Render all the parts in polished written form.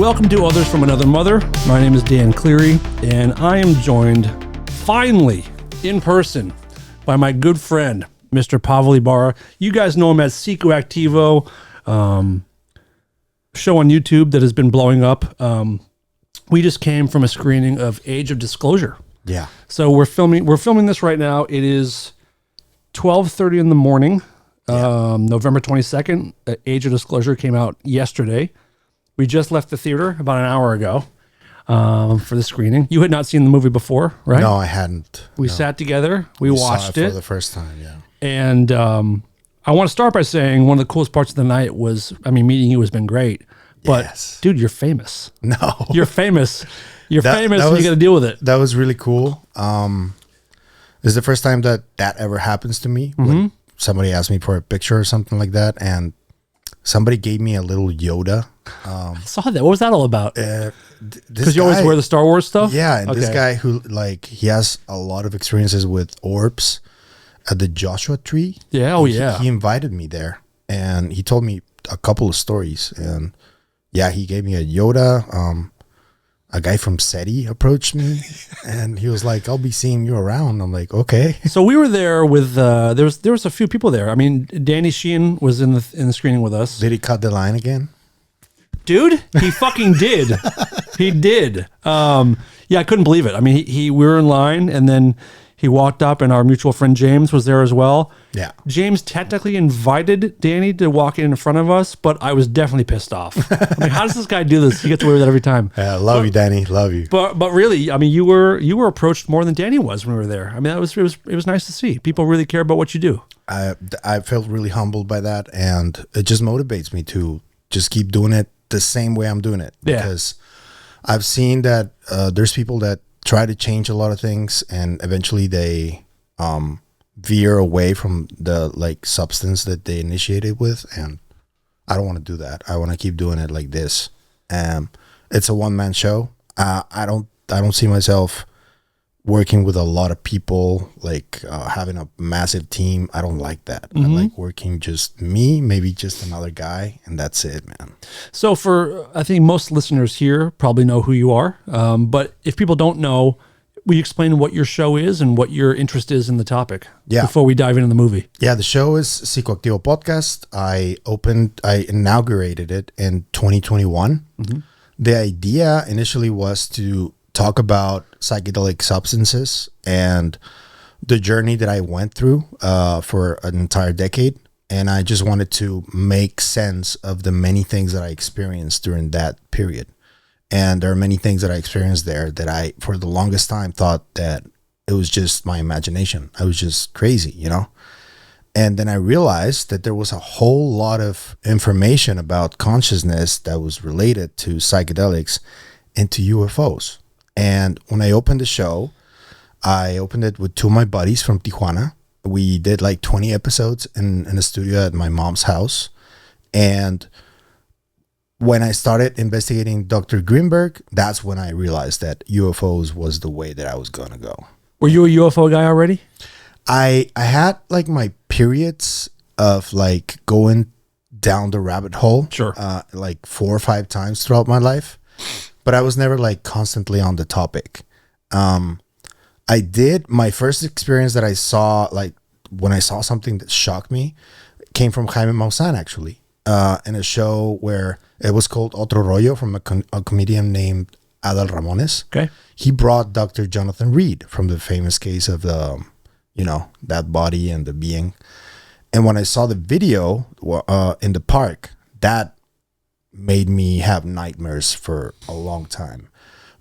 Welcome to Others from Another Mother. My name is Dan Cleary, and I am joined, finally, in person, by my good friend, Mr. Pavel Ibarra. You guys know him as Psicoactivo, show on YouTube that has been blowing up. We just came from a screening of Age of Disclosure. Yeah. So we're filming this right now. It is 12:30 in the morning, November 22nd. Age of Disclosure came out yesterday. We just left the theater about an hour ago for the screening. You had not seen the movie before, right? No, I hadn't. We sat together. We watched saw it it for the first time. Yeah. And I want to start by saying one of the coolest parts of the night was, meeting you has been great. But, Yes. dude, you're famous. No. You're famous. You're famous and you got to deal with it. That was really cool. This is the first time that ever happens to me. When somebody asked me for a picture or something like that, and somebody gave me a little Yoda. I saw that. What was that all about? Because you always wear the Star Wars stuff? Yeah, and this guy who, he has a lot of experiences with orbs at the Joshua Tree. Yeah, He invited me there, and he told me a couple of stories, and yeah, he gave me a Yoda. A guy from SETI approached me, and he was like, "I'll be seeing you around." I'm like, "Okay." So we were there with there was a few people there. Danny Sheehan was in the screening with us. Did he cut the line again? Dude, he fucking did. He did. Yeah, I couldn't believe it. We were in line, and then he walked up, and our mutual friend James was there as well. Yeah. James technically invited Danny to walk in front of us, but I was definitely pissed off. How does this guy do this? He gets away with it every time. Love you, Danny. Love you. But really, you were approached more than Danny was when we were there. It was nice to see. People really care about what you do. I felt really humbled by that, and it just motivates me to just keep doing it the same way I'm doing it. Yeah. Because I've seen that there's people that try to change a lot of things, and eventually they veer away from the substance that they initiated with, and I don't want to do that. I want to keep doing it like this. It's a one-man show. I don't see myself working with a lot of people, having a massive team. I don't like that. I like working just me, maybe just another guy, and that's it, man. So I think most listeners here probably know who you are. But if people don't know, will you explain what your show is and what your interest is in the topic before we dive into the movie? Yeah, the show is Psicoactivo Podcast. I inaugurated it in 2021. The idea initially was to talk about psychedelic substances and the journey that I went through for an entire decade. And I just wanted to make sense of the many things that I experienced during that period. And there are many things that I experienced there that I, for the longest time, thought that it was just my imagination. I was just crazy, And then I realized that there was a whole lot of information about consciousness that was related to psychedelics and to UFOs. And when I opened the show, I opened it with two of my buddies from Tijuana. We did 20 episodes in a studio at my mom's house. And when I started investigating Dr. Greenberg, that's when I realized that UFOs was the way that I was going to go. Were you a UFO guy already? I had my periods of going down the rabbit hole. Sure. 4 or 5 times throughout my life. But I was never constantly on the topic. I did my first experience that I saw, when I saw something that shocked me, came from Jaime Maussan, actually, in a show where it was called Otro Rollo from a comedian named Adal Ramones. Okay. He brought Dr. Jonathan Reed from the famous case of the, that body and the being. And when I saw the video in the park, that made me have nightmares for a long time.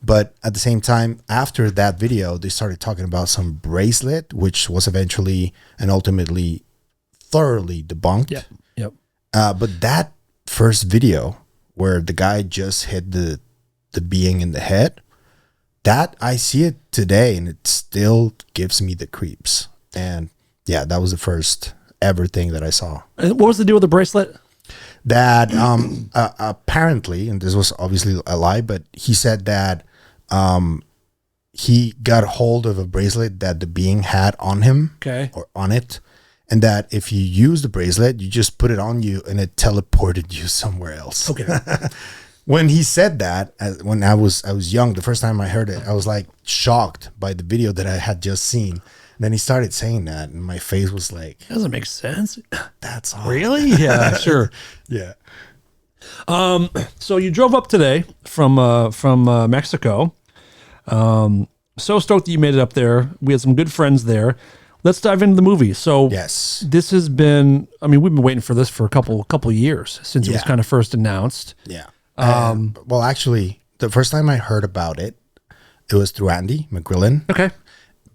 But at the same time, after that video, they started talking about some bracelet, which was eventually and ultimately thoroughly debunked. Yep. But that first video where the guy just hit the being in the head, that I see it today and it still gives me the creeps. And yeah, that was the first ever thing that I saw. And what was the deal with the bracelet? That apparently, and this was obviously a lie, but he said that he got hold of a bracelet that the being had on him, or on it, and that if you use the bracelet, you just put it on you and it teleported you somewhere else. Okay. When he said that, when I was young, the first time I heard it, I was like shocked by the video that I had just seen. And then he started saying that, and my face was like, Doesn't make sense. "That's all." Really? Yeah, sure. Yeah. So you drove up today from Mexico. So stoked that you made it up there. We had some good friends there. Let's dive into the movie. So Yes. this has been, I mean, we've been waiting for this for a couple of years since it was Yeah. kind of first announced. Yeah. Well, actually, the first time I heard about it, it was through Andy McGrillen. Okay.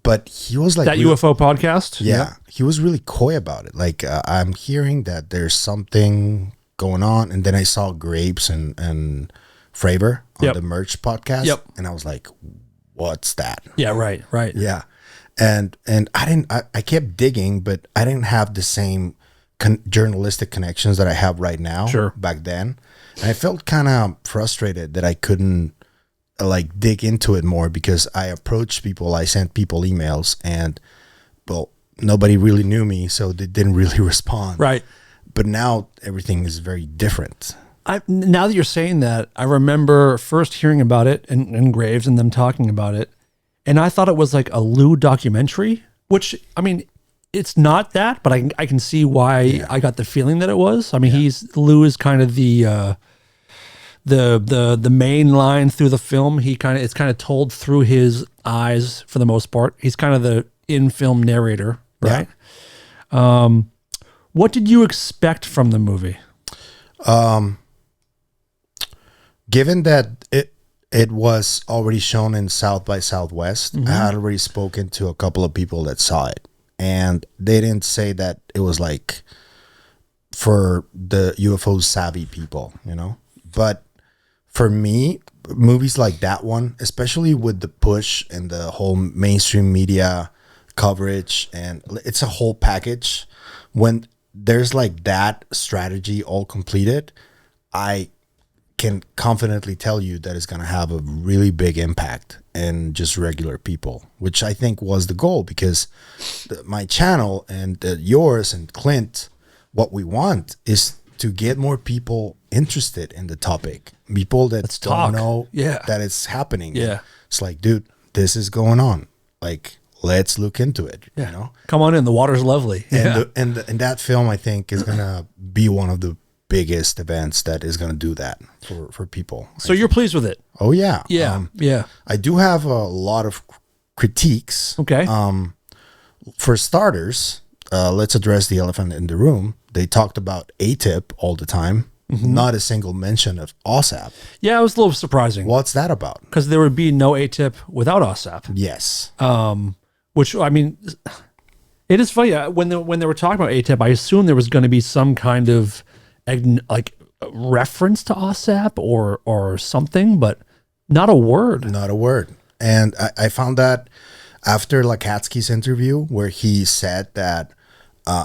But he was like That UFO podcast? Yeah, he was really coy about it. Like, I'm hearing that there's something going on, and then I saw Grapes and Fravor on the Merch podcast, and I was like, "What's that?" Yeah, right. Yeah, and I kept digging, but I didn't have the same journalistic connections that I have right now. Sure. Back then, and I felt kind of frustrated that I couldn't like dig into it more because I approached people, I sent people emails, and well, nobody really knew me, so they didn't really respond. Right. But now everything is very different. Now that you're saying that, I remember first hearing about it and Graves and them talking about it, and I thought it was like a Lou documentary, which, I mean, it's not that, but I can see why I got the feeling that it was. I mean, Lou is kind of the main line through the film. It's kind of told through his eyes for the most part. He's kind of the in-film narrator, right? Yeah. What did you expect from the movie? Given that it was already shown in South by Southwest, I had already spoken to a couple of people that saw it, and they didn't say that it was like for the UFO savvy people, you know? But for me, movies like that one, especially with the push and the whole mainstream media coverage, and it's a whole package, when there's like that strategy all completed, I can confidently tell you that it's going to have a really big impact in just regular people, which I think was the goal, because my channel and yours and Clint, what we want is to get more people interested in the topipic, people that don't know that it's happening. Yeah. It's like, dude, this is going on. Like, let's look into it. Yeah. You know, come on in. The water's lovely. And that film, I think, is gonna be one of the biggest events that is gonna do that for people. So you're pleased with it? Oh yeah, yeah. I do have a lot of critiques. Okay. For starters, let's address the elephant in the room. They talked about ATIP all the time. Not a single mention of OSAP. Yeah, it was a little surprising. What's that about? Because there would be no ATIP without OSAP. Yes. Which, I mean, it is funny. When they were talking about ATIP, I assumed there was going to be some kind of like reference to OSAP or something, but not a word. Not a word. And I found that after Lakatsky's interview, where he said that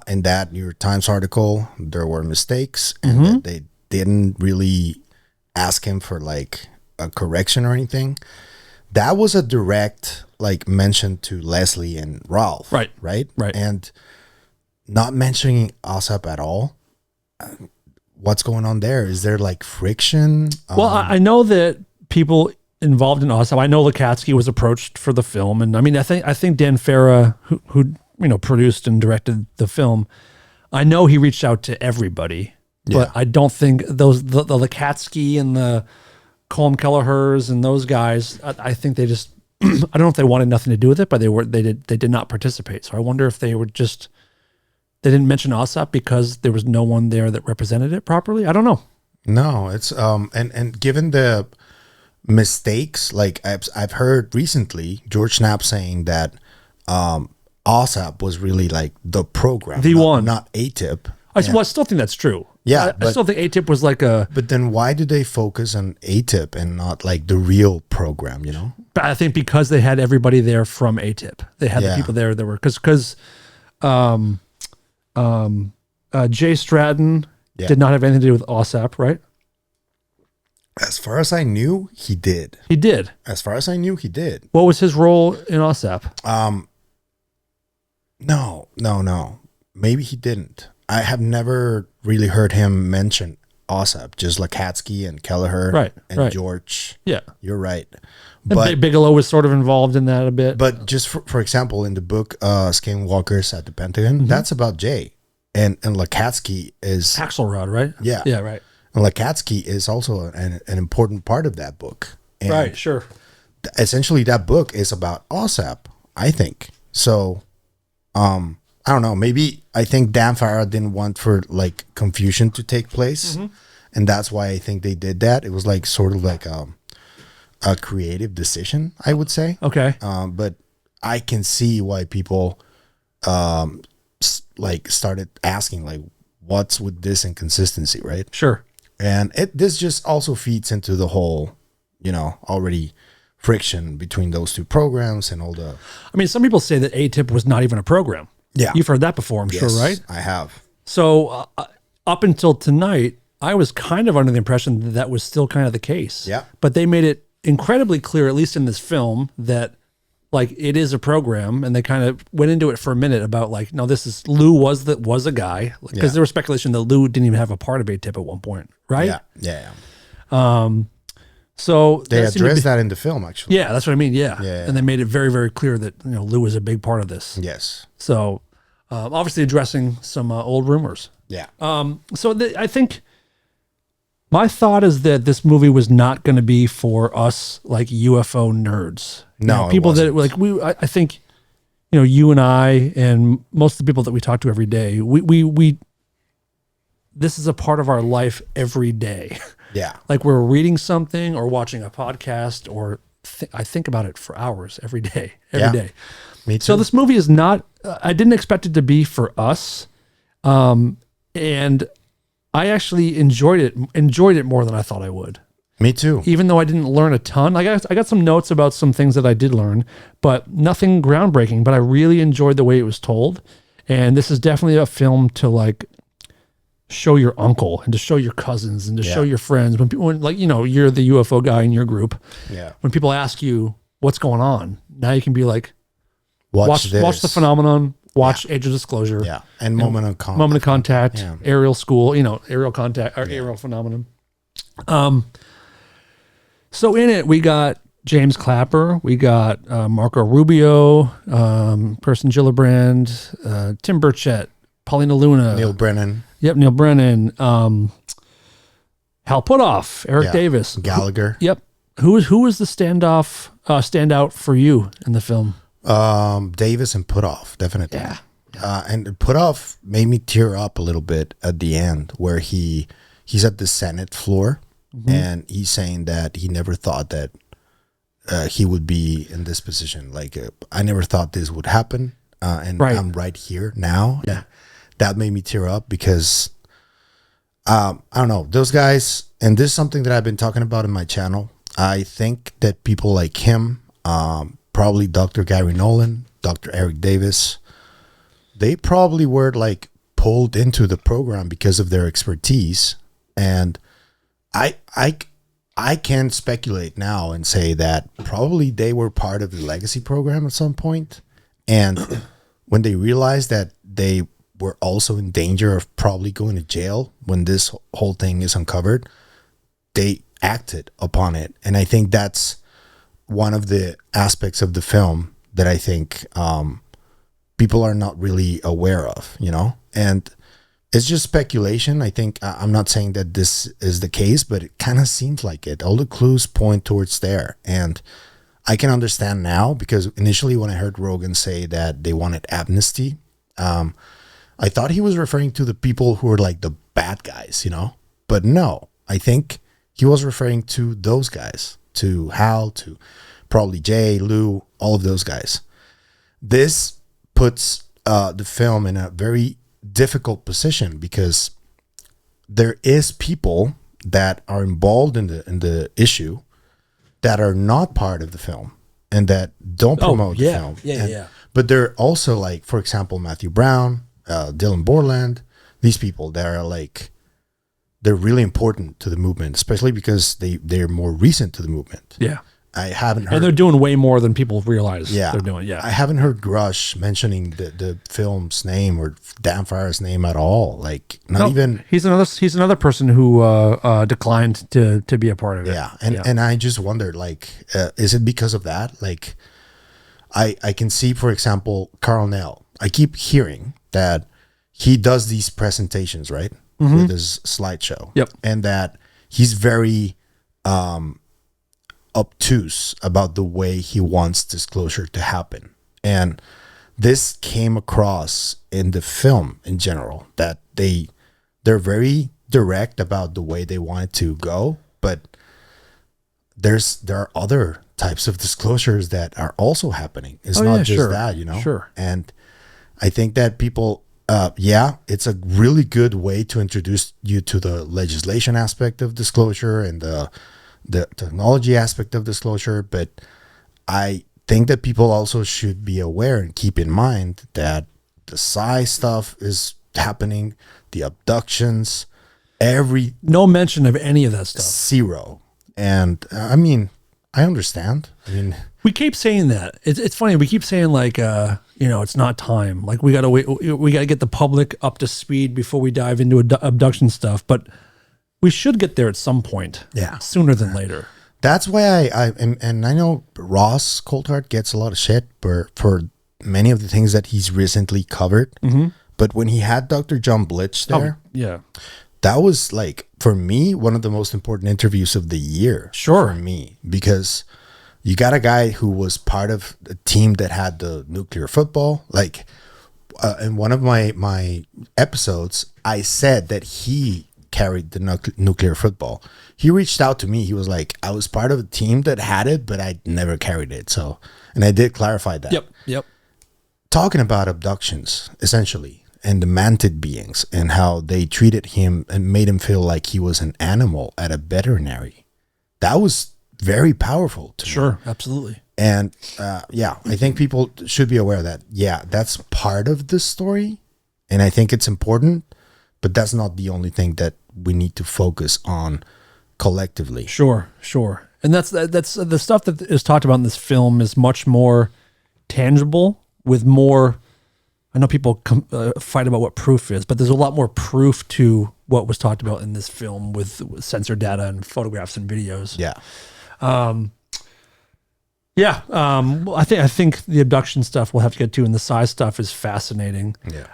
in that New York Times article, there were mistakes and that they didn't really ask him for like a correction or anything. That was a direct like mention to Leslie and Ralph. Right. And not mentioning OSAP at all. What's going on there? Is there like friction? Well, I know that people involved in OSAP, I know Lakatsky was approached for the film, and I mean, I think Dan Farah, who produced and directed the film, I know he reached out to everybody, but I don't think the Lakatsky and the Colm Kelleher's and those guys, I think they just, I don't know if they wanted nothing to do with it, but they did not participate. So I wonder if they didn't mention OSAP because there was no one there that represented it properly. I don't know. No, it's and given the mistakes, like I've heard recently George Knapp saying that OSAP was really like the program, not ATIP. I still think that's true. Yeah, I still think ATIP was like a. But then why do they focus on ATIP and not like the real program? You know, But I think because they had everybody there from ATIP, they had the people there that were because Jay Stratton did not have anything to do with OSAP, right? As far as I knew, he did. He did. As far as I knew, he did. What was his role in OSAP? No. Maybe he didn't. I have never really heard him mention OSAP, just Lakatsky and Kelleher Right, and right. George. Yeah. You're right. And But Bigelow was sort of involved in that a bit. but just for example, in the book Skinwalkers at the Pentagon, Mm-hmm. that's about Jay. And Lakatsky is Axelrod, right? Yeah. Yeah, right. and Lakatsky is also an important part of that book. And Right, sure. essentially that book is about OSAP, I think. So I don't know, maybe I think Dan Farah didn't want for like confusion to take place. Mm-hmm. And that's why I think they did that. It was like sort of like a creative decision, I would say. Okay. But I can see why people like started asking like, what's with this inconsistency, right? Sure. And this just also feeds into the whole, already friction between those two programs and all the. I mean, some people say that ATIP was not even a program. Yeah. You've heard that before, I'm sure, Yes, right? I have. So up until tonight, I was kind of under the impression that that was still kind of the case. Yeah. But they made it incredibly clear, at least in this film, that like it is a program, and they kind of went into it for a minute about like, no, this is Lou was a guy, because Yeah. there was speculation that Lou didn't even have a part of ATIP at one point, right? Yeah. So They that seemed to addressed be- that in the film, actually. Yeah, that's what I mean. Yeah. Yeah. And they made it very, very clear that Lou was a big part of this. Yes. So obviously addressing some old rumors. Yeah. I think my thought is that this movie was not going to be for us like UFO nerds. No, it people that wasn't. like I think you and I and most of the people that we talk to every day, we this is a part of our life every day. Yeah. Like we're reading something or watching a podcast, or I think about it for hours every day. Me too. So this movie is not. I didn't expect it to be for us, and I actually enjoyed it more than I thought I would. Me too. Even though I didn't learn a ton, I got some notes about some things that I did learn, but nothing groundbreaking. But I really enjoyed the way it was told, and this is definitely a film to like show your uncle and to show your cousins and to show your friends when people, you're the UFO guy in your group. Yeah. When people ask you what's going on, now you can be like, watch this. the phenomenon, watch Age of Disclosure. Yeah. And Moment of Contact. Moment of Contact, Yeah. Aerial School, Aerial Contact, or Aerial Phenomenon. So in it, we got James Clapper, we got Marco Rubio, Kirsten Gillibrand, Tim Burchett, Paulina Luna, Neil Brennan. Yep, Neil Brennan, Hal Puthoff, Eric Davis, Gallagher. Who was the standout for you in the film? Davis and Puthoff, definitely. Yeah. And Puthoff made me tear up a little bit at the end, where he's at the Senate floor, and he's saying that he never thought that he would be in this position. Like, I never thought this would happen, and I'm right here now. Yeah. That made me tear up because, I don't know, those guys, and this is something that I've been talking about in my channel. I think that people like him, probably Dr. Gary Nolan, Dr. Eric Davis, they probably were like pulled into the program because of their expertise. And I can speculate now and say that probably they were part of the legacy program at some point. And when they realized that they were also in danger of probably going to jail when this whole thing is uncovered, they acted upon it. And I think that's one of the aspects of the film that I think people are not really aware of, and it's just speculation. I think I'm not saying that this is the case, but it kind of seems like it. All the clues point towards there. And I can understand now, because initially when I heard Rogan say that they wanted amnesty, I thought he was referring to the people who were like the bad guys, but no, I think he was referring to those guys, to Hal, to probably Jay, Lou, all of those guys. This puts the film in a very difficult position, because there is people that are involved in the issue that are not part of the film and that don't promote the film. But they're also like, for example, Matthew Brown, Dylan Borland, these people that are like, they're really important to the movement, especially because they're more recent to the movement. Yeah. I haven't heard. And they're doing way more than people realize Yeah, they're doing. Yeah. I haven't heard Grush mentioning the film's name or Dan Farah's name at all. Like, not even. He's another person who declined to be a part of it. Yeah, and I just wondered, like, is it because of that? Like, I can see, for example, Carl Nell. I keep hearing that he does these presentations, right, with his slideshow. Yep, and that he's very obtuse about the way he wants disclosure to happen. And this came across in the film in general, that they're very direct about the way they want it to go, but there are other types of disclosures that are also happening. It's not just that, you know? Sure. And I think that people, it's a really good way to introduce you to the legislation aspect of disclosure and the technology aspect of disclosure. But I think that people also should be aware and keep in mind that the PSI stuff is happening, the abductions, no mention of any of that stuff. Zero. And I mean, I understand. I mean, we keep saying that. It's funny. We keep saying like, it's not time. Like we gotta wait. We gotta get the public up to speed before we dive into abduction stuff. But we should get there at some point. Yeah, sooner than later. That's why and I know Ross Coulthard gets a lot of shit for many of the things that he's recently covered. Mm-hmm. But when he had Dr. John Blitch there, that was, like, for me, one of the most important interviews of the year. Sure. For me, because you got a guy who was part of a team that had the nuclear football. Like, in one of my episodes, I said that he carried the nuclear football. He reached out to me. He was like, I was part of a team that had it, but I never carried it. So, and I did clarify that. Yep. Talking about abductions, essentially, and the mantid beings and how they treated him and made him feel like he was an animal at a veterinary. That was very powerful to me. Sure, absolutely. And I think people should be aware that, that's part of the story. And I think it's important, but that's not the only thing that we need to focus on collectively. Sure. And that's the stuff that is talked about in this film is much more tangible with more. I know people fight about what proof is, but there's a lot more proof to what was talked about in this film with sensor data and photographs and videos. Yeah. I think the abduction stuff we'll have to get to, and the size stuff is fascinating. Yeah.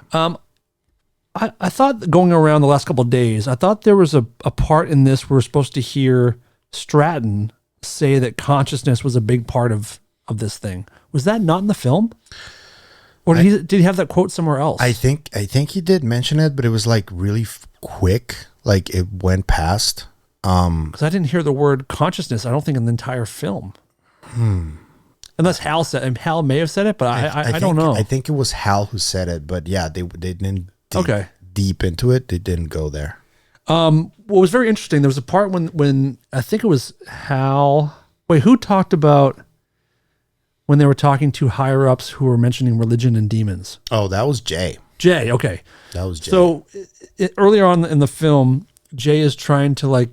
I thought going around the last couple of days, I thought there was a part in this where we're supposed to hear Stratton say that consciousness was a big part of this thing. Was that not in the film? Or did he have that quote somewhere else? I think he did mention it, but it was like really quick. Like it went past. Because I didn't hear the word consciousness, I don't think, in the entire film. Unless Hal said, and Hal may have said it, but I don't know. I think it was Hal who said it, but yeah, they didn't deep into it. They didn't go there. What was very interesting, there was a part when I think it was Hal. Wait, who talked about when they were talking to higher ups who were mentioning religion and demons? Oh, that was Jay. Jay, okay. That was Jay. So earlier on in the film, Jay is trying to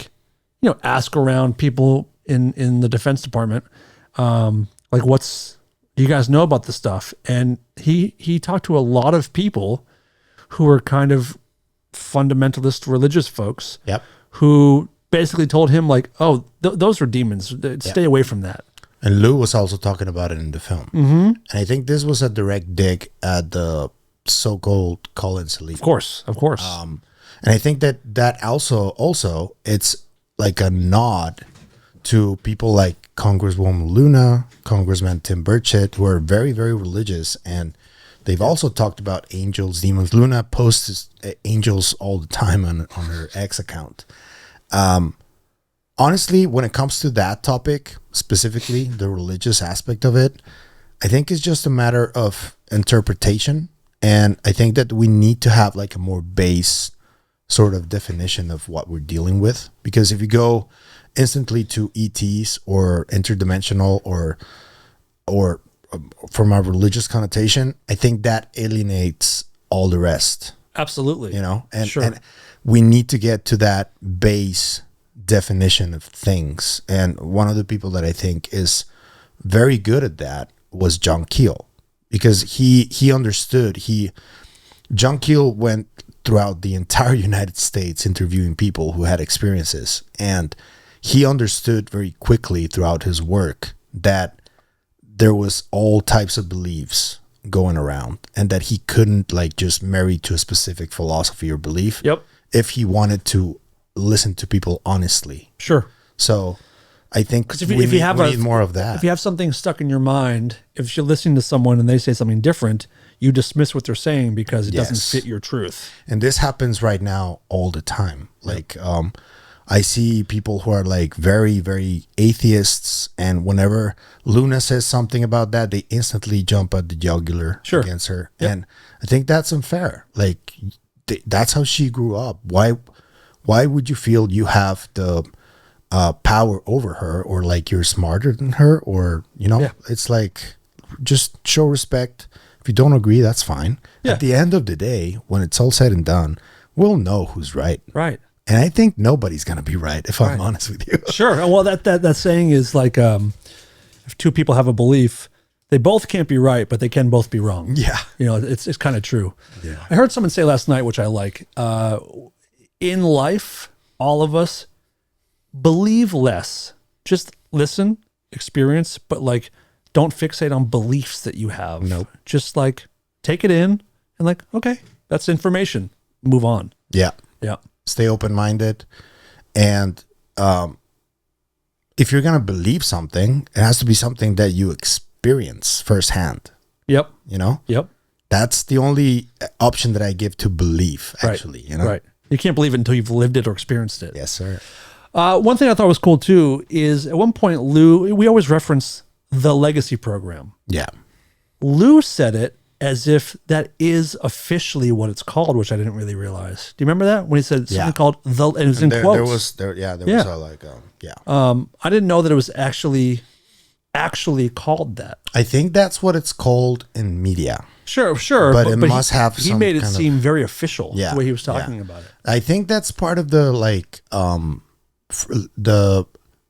ask around people in the Defense Department, do you guys know about this stuff? And he talked to a lot of people who are kind of fundamentalist religious folks. Yep. Who basically told him those are demons. Stay away from that. And Lou was also talking about it in the film. Mm-hmm. And I think this was a direct dig at the so-called Colin Salif. Of course. And I think that also it's like a nod to people like Congresswoman Luna, Congressman Tim Burchett, who are very, very religious. And they've also talked about angels, demons. Luna posts angels all the time on her X account. Honestly, when it comes to that topic, specifically the religious aspect of it, I think it's just a matter of interpretation. And I think that we need to have like a more base sort of definition of what we're dealing with. Because if you go instantly to ETs or interdimensional or from a religious connotation, I think that alienates all the rest. Absolutely. And we need to get to that base definition of things. And one of the people that I think is very good at that was John Keel, because he understood. John Keel went throughout the entire United States interviewing people who had experiences, and he understood very quickly throughout his work that there was all types of beliefs going around, and that he couldn't like just marry to a specific philosophy or belief. Yep. If he wanted to listen to people honestly. Sure. So I think if you need more of that. If you have something stuck in your mind, if you're listening to someone and they say something different, you dismiss what they're saying because it doesn't fit your truth. And this happens right now all the time. Like, I see people who are like very, very atheists, and whenever Luna says something about that, they instantly jump at the jugular against her. Yep. And I think that's unfair. Like, that's how she grew up. Why would you feel you have the power over her, or like you're smarter than her, or, you know, it's like, just show respect. If you don't agree, that's fine. Yeah. At the end of the day, when it's all said and done, we'll know who's right. Right. And I think nobody's going to be right, if I'm honest with you. Sure. Well, that saying is like, if two people have a belief, they both can't be right, but they can both be wrong. Yeah. You know, it's kind of true. Yeah. I heard someone say last night, which I like, in life, all of us believe less. Just listen, experience, but like, don't fixate on beliefs that you have. Nope. Just like take it in and like, okay, that's information. Move on. Yeah. Yeah. Stay open-minded. And if you're going to believe something, it has to be something that you experience firsthand. Yep. You know? Yep. That's the only option that I give to belief, actually. Right. You know? Right. You can't believe it until you've lived it or experienced it. Yes, sir. One thing I thought was cool too is at one point, we always reference the legacy program. Yeah. Lou said it as if that is officially what it's called, which I didn't really realize. Do you remember that when he said something called the? And it was in quotes. There was a like I didn't know that it was actually called that. I think that's what it's called in media. Sure, but it must have. He made it seem very official. Yeah, the way he was talking about it. I think that's part of the like the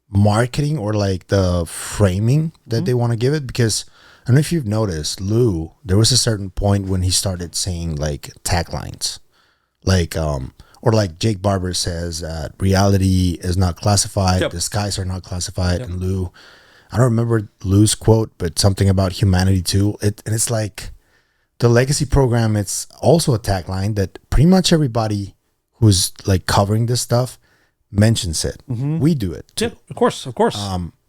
marketing or like the framing that they want to give it, because I don't know if you've noticed, Lou, there was a certain point when he started saying like taglines, like or like Jake Barber says, reality is not classified, the skies are not classified, and Lou, I don't remember Lou's quote, but something about humanity too. And it's like the legacy program, it's also a tagline that pretty much everybody who's like covering this stuff mentions it. Mm-hmm. We do it too. Yeah, of course.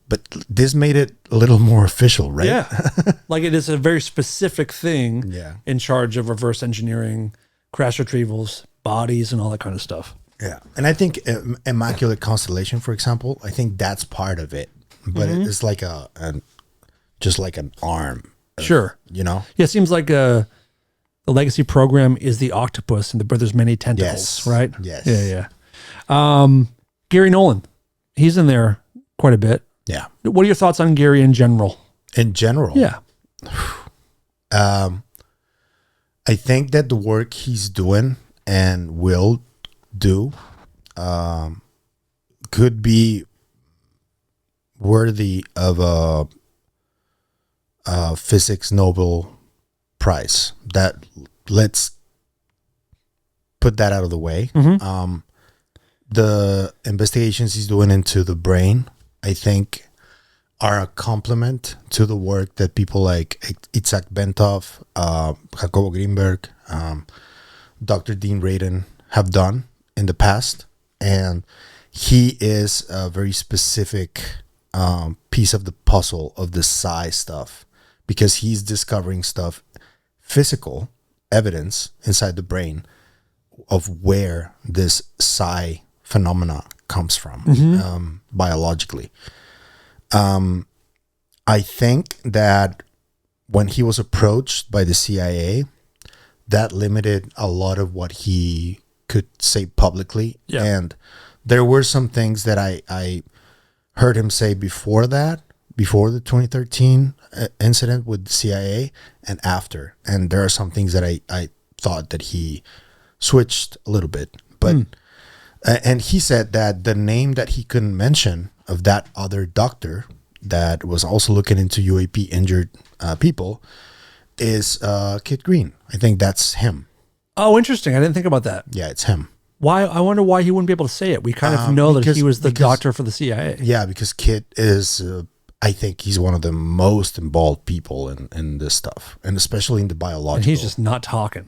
But this made it a little more official, right? Yeah. Like it is a very specific thing in charge of reverse engineering, crash retrievals, bodies, and all that kind of stuff. Yeah. And I think Immaculate Constellation, for example, I think that's part of it. But it's like just like an arm. Sure. You know? Yeah, it seems like the legacy program is the octopus and there's many tentacles, right? Yes. Yeah. Gary Nolan, he's in there quite a bit. Yeah. What are your thoughts on Gary in general? In general? Yeah. I think that the work he's doing and will do could be worthy of a physics Nobel Prize. That, let's put that out of the way. Mm-hmm. The investigations he's doing into the brain, I think, are a complement to the work that people like Itzhak Bentov, Jacobo Greenberg, Dr. Dean Radin have done in the past. And he is a very specific piece of the puzzle of the psi stuff, because he's discovering stuff, physical evidence inside the brain of where this psi phenomena comes from, biologically. I think that when he was approached by the CIA, that limited a lot of what he could say publicly. Yeah. And there were some things that I heard him say before the 2013 incident with the CIA and after. And there are some things that I thought that he switched a little bit. But And he said that the name that he couldn't mention of that other doctor that was also looking into UAP injured people is Kit Green. I think that's him. Oh, interesting. I didn't think about that. Yeah, it's him. Why? I wonder why he wouldn't be able to say it. We kind of know that he was the doctor for the CIA. Yeah, because Kit is, I think he's one of the most involved people in this stuff, and especially in the biological. And he's just not talking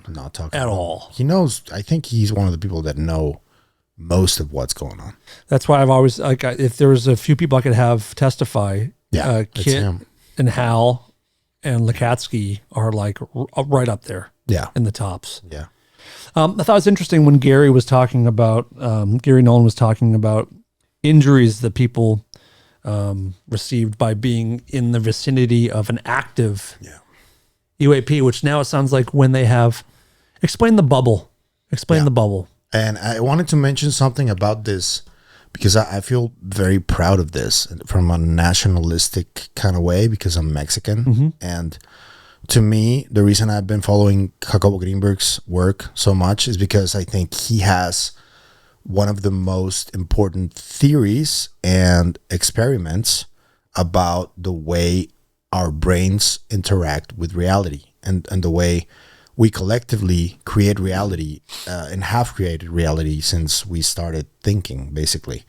at all. He knows. I think he's one of the people that know most of what's going on. That's why I've always like if there was a few people I could have testify. Yeah, Kit and Hal and Lakatsky are like right up there. Yeah, in the tops. Yeah. I thought it was interesting when Gary was talking about, Gary Nolan was talking about injuries that people received by being in the vicinity of an active UAP, which now it sounds like when they have, explain the bubble. The bubble. And I wanted to mention something about this because I feel very proud of this from a nationalistic kind of way because I'm Mexican. And to me, the reason I've been following Jacobo Greenberg's work so much is because I think he has one of the most important theories and experiments about the way our brains interact with reality and the way we collectively create reality and have created reality since we started thinking, basically.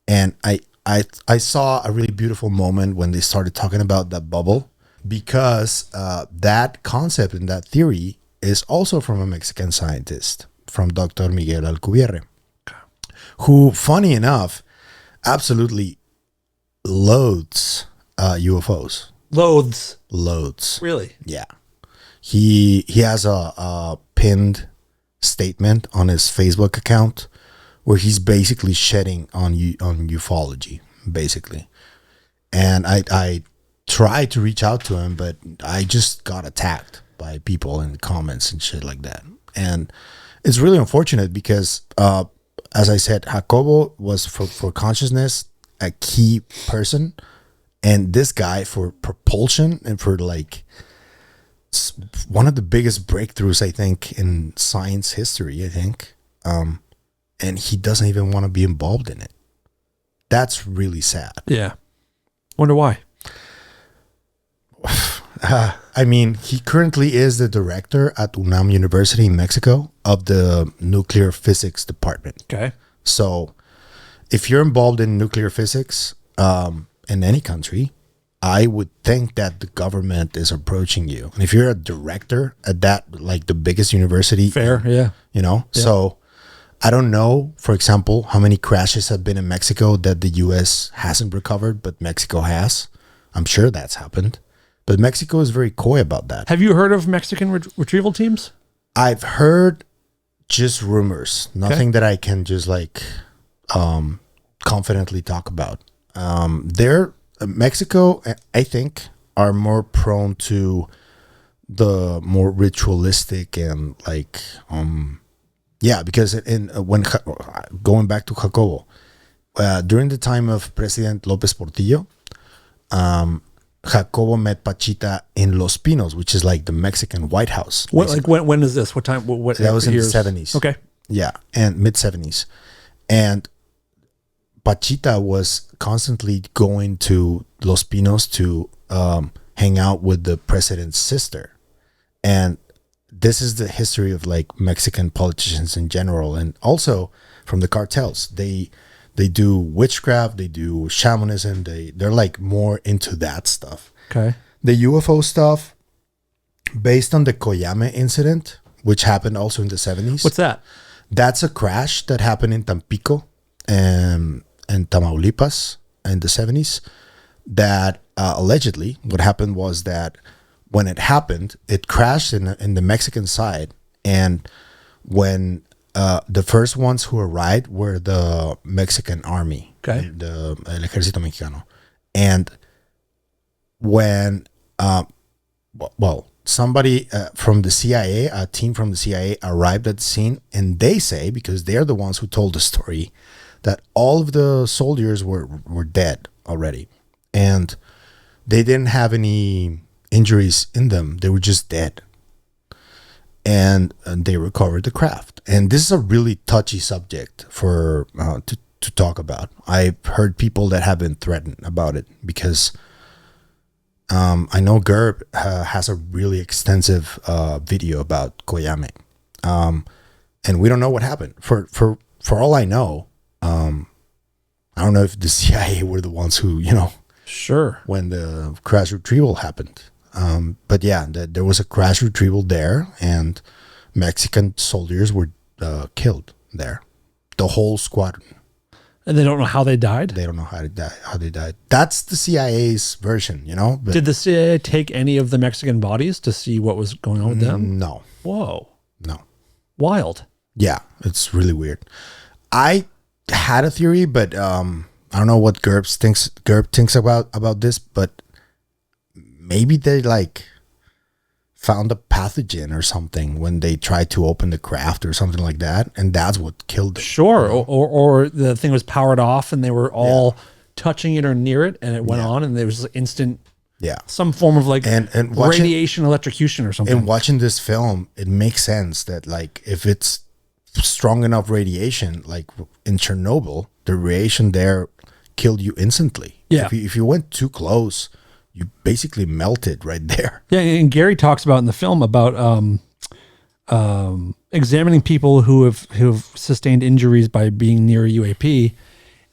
And I saw a really beautiful moment when they started talking about that bubble, because that concept and that theory is also from a Mexican scientist, from Dr. Miguel Alcubierre, who, funny enough, absolutely loathes UFOs. Loathes. Really? Yeah. He has a pinned statement on his Facebook account where he's basically shedding on ufology, basically. And I tried to reach out to him, but I just got attacked by people in the comments and shit like that. And it's really unfortunate because, as I said, Jacobo was for consciousness a key person, and this guy for propulsion and for like one of the biggest breakthroughs, I think, in science history, I think. And he doesn't even want to be involved in it. That's really sad. Yeah. Wonder why. I mean, he currently is the director at UNAM University in Mexico of the nuclear physics department. Okay. So if you're involved in nuclear physics in any country, I would think that the government is approaching you. And if you're a director at that, like the biggest university, fair, yeah. You know, yeah. So I don't know, for example, how many crashes have been in Mexico that the U.S. hasn't recovered, but Mexico has. I'm sure that's happened. But Mexico is very coy about that. Have you heard of Mexican retrieval teams? I've heard just rumors, nothing that I can just like confidently talk about. Mexico, I think, are more prone to the more ritualistic and like, because when going back to Jacobo, during the time of President López Portillo, Jacobo met Pachita in Los Pinos, which is like the Mexican White House. What, like when is this? What time? What that was years? In the 70s. Okay. Yeah, and mid-70s. And Pachita was constantly going to Los Pinos to hang out with the president's sister. And this is the history of like Mexican politicians in general, and also from the cartels. They do witchcraft, they do shamanism, they're like more into that stuff. Okay. The UFO stuff, based on the Coyame incident, which happened also in the 70s. What's that? That's a crash that happened in Tampico and Tamaulipas in the 70s. That allegedly, what happened was that when it happened, it crashed in the Mexican side, and when the first ones who arrived were the Mexican army, okay, el Ejército Mexicano, and when somebody from the CIA, a team from the CIA, arrived at the scene, and they say, because they're the ones who told the story, that all of the soldiers were dead already, and they didn't have any injuries in them. They were just dead. and they recovered the craft. And this is a really touchy subject for to talk about. I've heard people that have been threatened about it because I know Gerb has a really extensive video about Koyame, and we don't know what happened. For all I know, I don't know if the CIA were the ones who, Sure. when the crash retrieval happened. But yeah, there was a crash retrieval there, and Mexican soldiers were killed there. The whole squadron. And they don't know how they died? They don't know how they died. That's the CIA's version, But Did the CIA take any of the Mexican bodies to see what was going on with them? No. Whoa. No. Wild. Yeah, it's really weird. I had a theory, but I don't know what Gerb thinks about this, but maybe they found a pathogen or something when they tried to open the craft or something like that, and that's what killed them. Sure. Or the thing was powered off and they were all touching it or near it, and it went on, and there was instant some form of and radiation electrocution or something. And watching this film, it makes sense that if it's strong enough radiation, like in Chernobyl, the radiation there killed you instantly. Yeah. If you went too close, you basically melted right there. Yeah, and Gary talks about in the film about examining people who have sustained injuries by being near a UAP,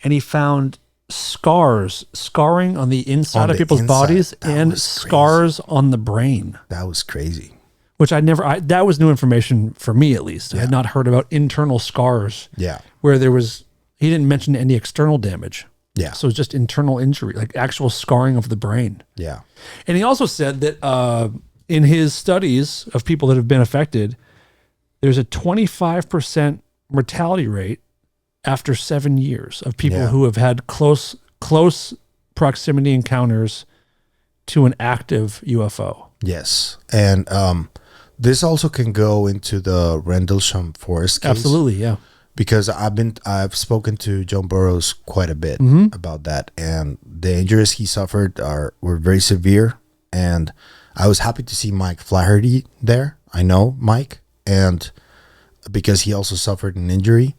and he found scarring on the inside of people's bodies and scars on the brain. That was crazy. Which that was new information for me, at least. I had not heard about internal scars. Yeah. Where he didn't mention any external damage. Yeah. So it's just internal injury, like actual scarring of the brain. Yeah. And he also said that in his studies of people that have been affected, there's a 25% mortality rate after 7 years of people who have had close proximity encounters to an active UFO. Yes. And this also can go into the Rendlesham Forest case. Absolutely, yeah. Because I've spoken to John Burroughs quite a bit about that, and the injuries he suffered were very severe. And I was happy to see Mike Flaherty there. I know Mike, and because he also suffered an injury.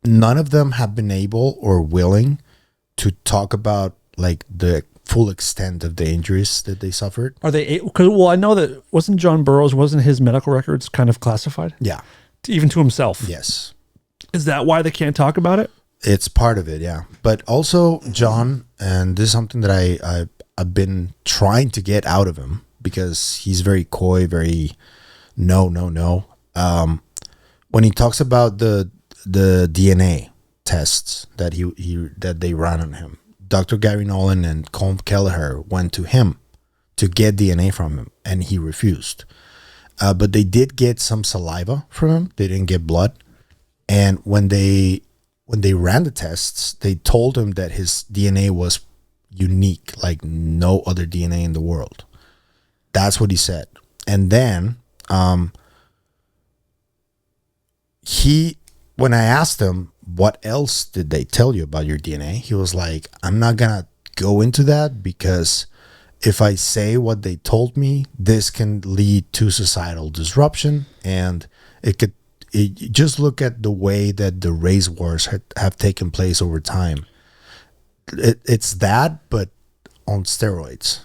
None of them have been able or willing to talk about the full extent of the injuries that they suffered. Are they? Well, I know that wasn't his medical records kind of classified? Yeah. Even to himself. Yes. Is that why they can't talk about it? It's part of it, yeah. But also, John, and this is something that I've been trying to get out of him because he's very coy, very no. When he talks about the DNA tests that that they ran on him, Dr. Gary Nolan and Colm Kelleher went to him to get DNA from him, and he refused. But they did get some saliva from him. They didn't get blood. And when they ran the tests, they told him that his DNA was unique, like no other DNA in the world. That's what he said. And then when I asked him, what else did they tell you about your DNA? He was like, I'm not going to go into that because if I say what they told me, this can lead to societal disruption, and just look at the way that the race wars have taken place over time. It's that, but on steroids.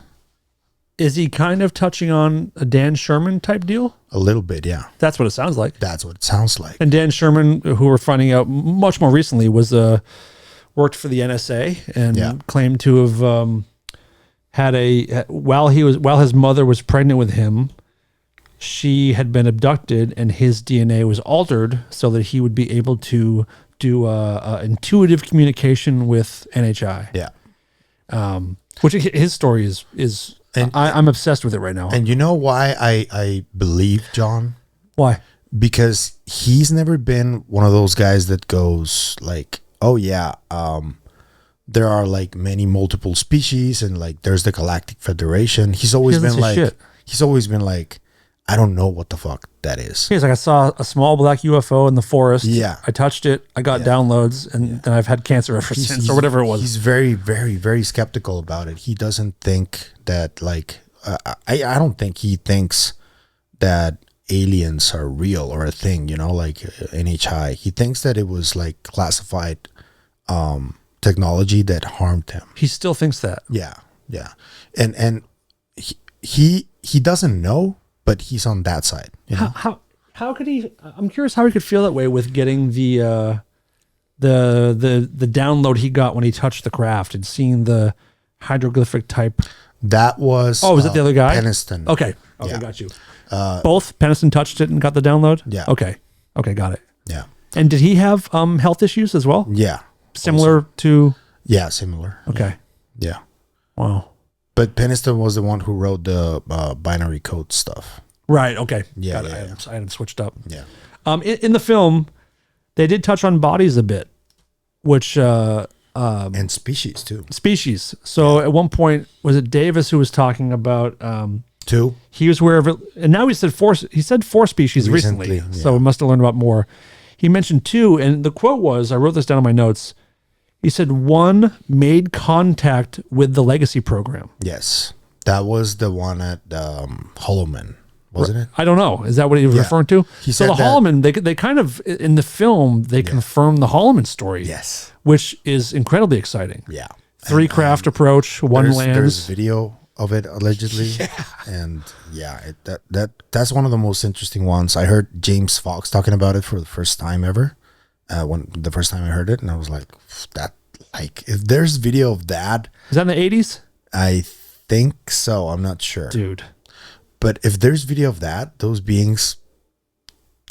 Is he kind of touching on a Dan Sherman type deal? A little bit, yeah. That's what it sounds like. That's what it sounds like. And Dan Sherman, who we're finding out much more recently, was worked for the NSA and claimed to have while his mother was pregnant with him, she had been abducted and his DNA was altered so that he would be able to do intuitive communication with NHI. Yeah. Which his story is I'm obsessed with it right now. And you know why I believe John? Why? Because he's never been one of those guys that goes like, oh yeah, there are many multiple species and there's the Galactic Federation. He's always been like, I don't know what the fuck that is. He's like, I saw a small black UFO in the forest. Yeah. I touched it. I got downloads and then I've had cancer ever since or whatever it was. He's very, very, very skeptical about it. He doesn't think that I don't think he thinks that aliens are real or a thing, like NHI. He thinks that it was like classified technology that harmed him. He still thinks that. Yeah. And he doesn't know, but he's on that side. How could he? I'm curious how he could feel that way with getting the download he got when he touched the craft and seeing the hieroglyphic type. That was was it the other guy? Peniston. Okay, Yeah. got you. Both Peniston touched it and got the download. Yeah. Okay, got it. Yeah. And did he have health issues as well? Yeah. Similar to. Yeah, similar. Okay. Yeah. Wow. But Peniston was the one who wrote the binary code stuff. Right. Okay. Yeah. Got it. I had them switched up. Yeah. In the film, they did touch on bodies a bit, which And species too. species. So at one point, was it Davis who was talking about? Two. He was aware of it, and now he said four. He said four species recently, Recently, so we must have learned about more. He mentioned two, and the quote was, I wrote this down in my notes. He said one made contact with the legacy program. Yes. That was the one at Holloman, wasn't it? I don't know. Is that what he was referring to? He so said the that- Holloman, they kind of, in the film, they confirm the Holloman story. Yes. Which is incredibly exciting. Yeah. Three craft approach, one There's lands. video of it allegedly. And that's one of the most interesting ones. I heard James Fox talking about it for the first time ever. The first time I heard it, and I was like, if there's video of that, Is that in the 80s? I think so. I'm not sure. Dude. But if there's video of that, those beings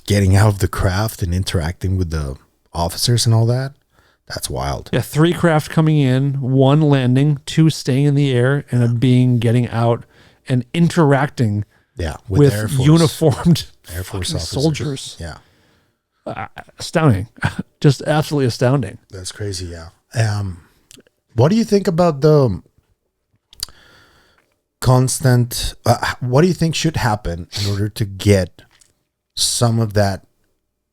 getting out of the craft and interacting with the officers and all that, that's wild. Yeah, three craft coming in, one landing, two staying in the air, and a being getting out and interacting Yeah, with Air Force, uniformed Air Force fucking officers. soldiers. Yeah, Astounding. Just absolutely astounding. that's crazy. Yeah. What do you think about the constant? What do you think should happen in order to get some of that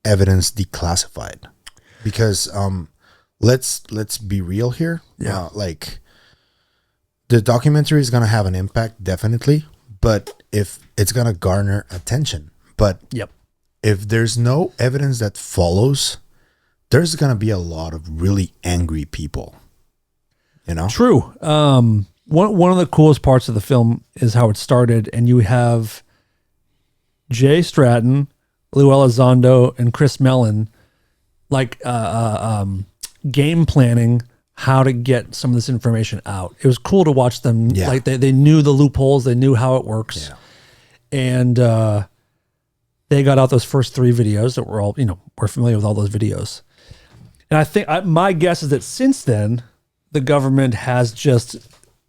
evidence declassified? Because let's be real here. Yeah. Like the documentary is going to have an impact, definitely, but if it's going to garner attention, but Yep. if there's no evidence that follows, there's going to be a lot of really angry people, True. One of the coolest parts of the film is how it started, and you have Jay Stratton, Lou Elizondo, and Chris Mellon game planning how to get some of this information out. It was cool to watch them. Yeah. Like they knew the loopholes, they knew how it works. Yeah. And they got out those first three videos that we're all, we're familiar with all those videos. And I think my guess is that since then, the government has just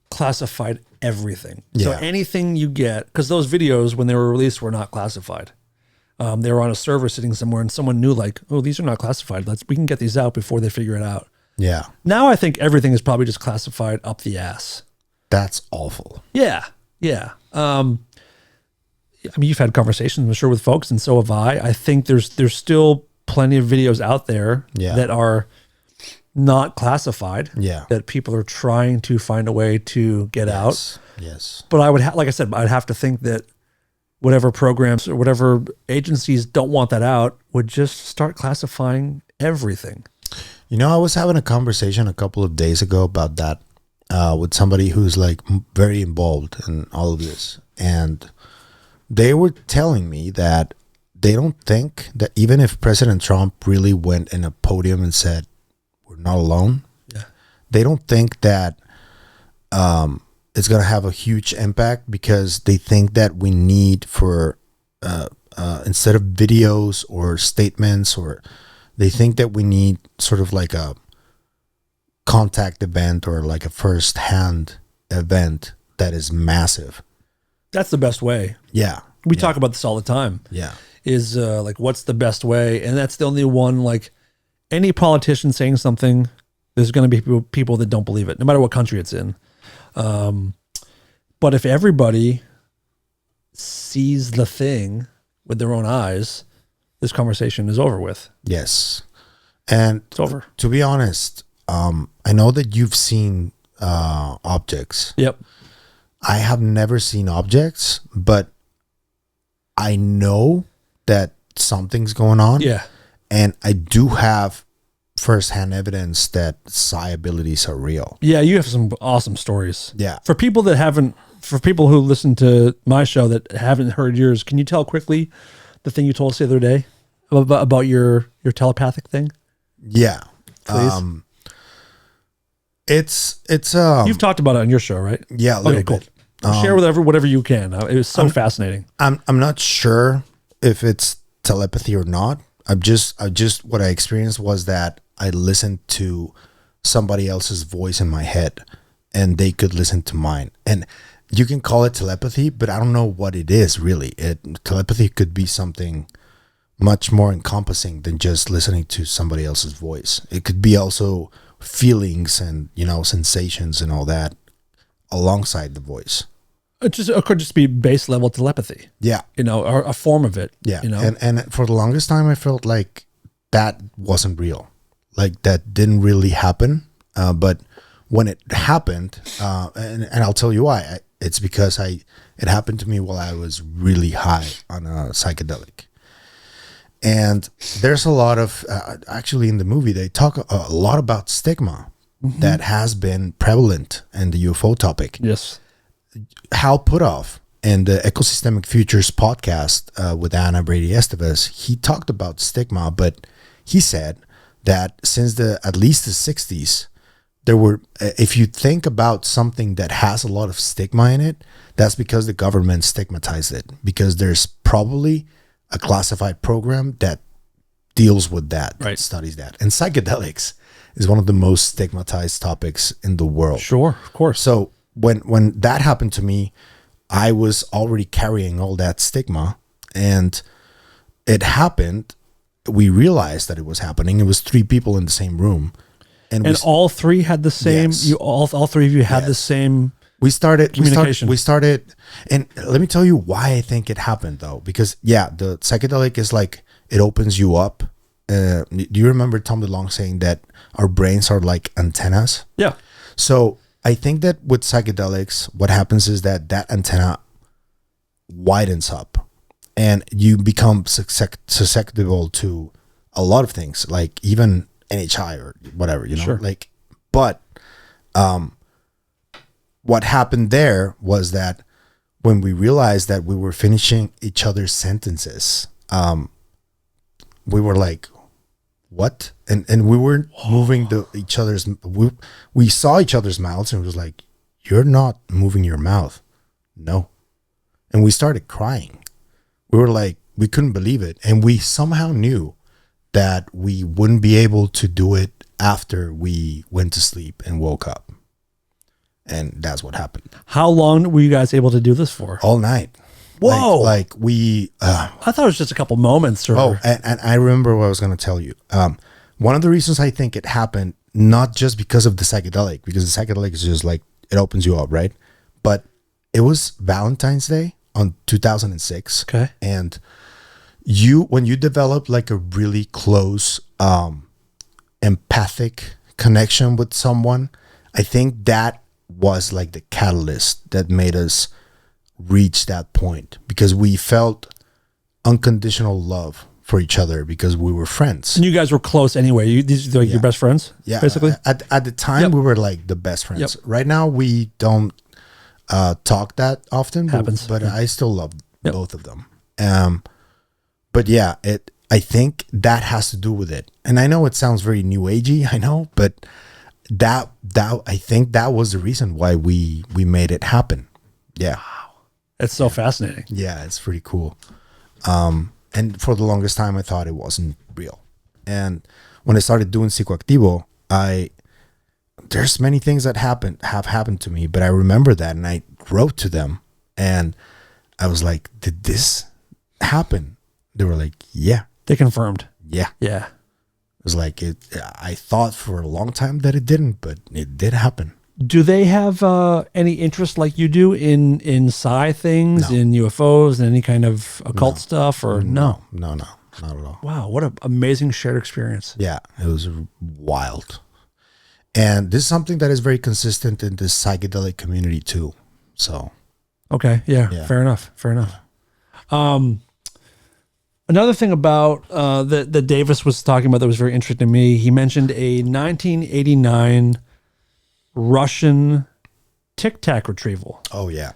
classified everything. So Yeah. anything you get, because those videos, when they were released, were not classified. They were on a server sitting somewhere, and someone knew, these are not classified. We can get these out before they figure it out. Yeah. Now I think everything is probably just classified up the ass. That's awful. Yeah. You've had conversations, I'm sure, with folks, and so have I. I think there's still plenty of videos out there that are not classified. Yeah. That people are trying to find a way to get out. Yes. But I would, like I said, I'd have to think that whatever programs or whatever agencies don't want that out would just start classifying everything. I was having a conversation a couple of days ago about that with somebody who's very involved in all of this. And they were telling me that they don't think that even if President Trump really went in a podium and said, we're not alone, they don't think that it's going to have a huge impact, because they think that we need for, instead of videos or statements, or they think that we need sort of like a contact event or like a first-hand event that is massive. That's the best way. Yeah. We talk about this all the time. Yeah. Is what's the best way? And that's the only one, any politician saying something, there's going to be people that don't believe it, no matter what country it's in. But if everybody sees the thing with their own eyes, this conversation is over with. Yes. And It's over. to be honest, I know that you've seen objects. Yep. I have never seen objects, but I know that something's going on. Yeah. And I do have firsthand evidence that psi abilities are real. Yeah, you have some awesome stories. Yeah. For people who listen to my show that haven't heard yours, can you tell quickly the thing you told us the other day about your telepathic thing? Yeah. Please. It's You've talked about it on your show, right? yeah, a little Cool. bit. Share whatever you can. It was so fascinating. I'm not sure if it's telepathy or not. I just what I experienced was that I listened to somebody else's voice in my head and they could listen to mine. And you can call it telepathy, but I don't know what it is really. Telepathy could be something much more encompassing than just listening to somebody else's voice. It could be also feelings and, sensations and all that alongside the voice. It could just be base level telepathy. Yeah. Or a form of it. Yeah. And for the longest time, I felt like that wasn't real. Like that didn't really happen. But when it happened, and I'll tell you why, it's because it happened to me while I was really high on a psychedelic. And there's a lot of, actually in the movie, they talk a lot about stigma that has been prevalent in the UFO topic. Yes. Hal Puthoff in the Ecosystemic Futures podcast with Anna Brady Estevez, he talked about stigma, but he said that since at least the 60s, there were, if you think about something that has a lot of stigma in it, that's because the government stigmatized it, because there's probably a classified program that deals with that, right, studies that. And psychedelics is one of the most stigmatized topics in the world. Sure, of course. So when that happened to me, I was already carrying all that stigma, and it happened. We realized that it was happening. It was 3 people in the same room, and all 3 had the same. Yes. You all 3 of you had the same. We started communication. We started, and let me tell you why I think it happened though. Because the psychedelic is like it opens you up. Do you remember Tom DeLonge saying that our brains are like antennas? Yeah. So I think that with psychedelics, what happens is that antenna widens up and you become susceptible to a lot of things, like even NHI or whatever, Sure. But what happened there was that when we realized that we were finishing each other's sentences, we were like, what? And we weren't moving each other's, we saw each other's mouths and it was like, you're not moving your mouth. No. And we started crying. We were like, we couldn't believe it. And we somehow knew that we wouldn't be able to do it after we went to sleep and woke up. And that's what happened. How long were you guys able to do this for? All night. Whoa. Like we... I thought it was just a couple moments. And I remember what I was going to tell you. One of the reasons I think it happened, not just because of the psychedelic, because the psychedelic is just like, it opens you up, right? But it was Valentine's Day on 2006. Okay. And when you develop like a really close empathic connection with someone, I think that was like the catalyst that made us reach that point, because we felt unconditional love for each other because we were friends. And you guys were close anyway. These are like your best friends, basically? At the time, we were like the best friends. Yep. Right now, we don't talk that often. Happens. But I still love both of them. But yeah, I think that has to do with it. And I know it sounds very new agey, I know, but that I think that was the reason why we made it happen. Yeah. It's so fascinating. Yeah, it's pretty cool. And for the longest time, I thought it wasn't real. And when I started doing Psicoactivo, there's many things that have happened to me, but I remember that, and I wrote to them, and I was like, "Did this happen?" They were like, "Yeah." They confirmed. Yeah. Yeah. It was like I thought for a long time that it didn't, but it did happen. Do they have any interest like you do in psi things, No. in UFOs, and any kind of occult stuff, or no? No, not at all. Wow, what an amazing shared experience. Yeah, it was wild. And this is something that is very consistent in the psychedelic community too. So, Okay, yeah. Yeah. Fair enough. Another thing about that Davis was talking about that was very interesting to me, he mentioned a 1989 Russian Tic Tac retrieval. Oh, yeah.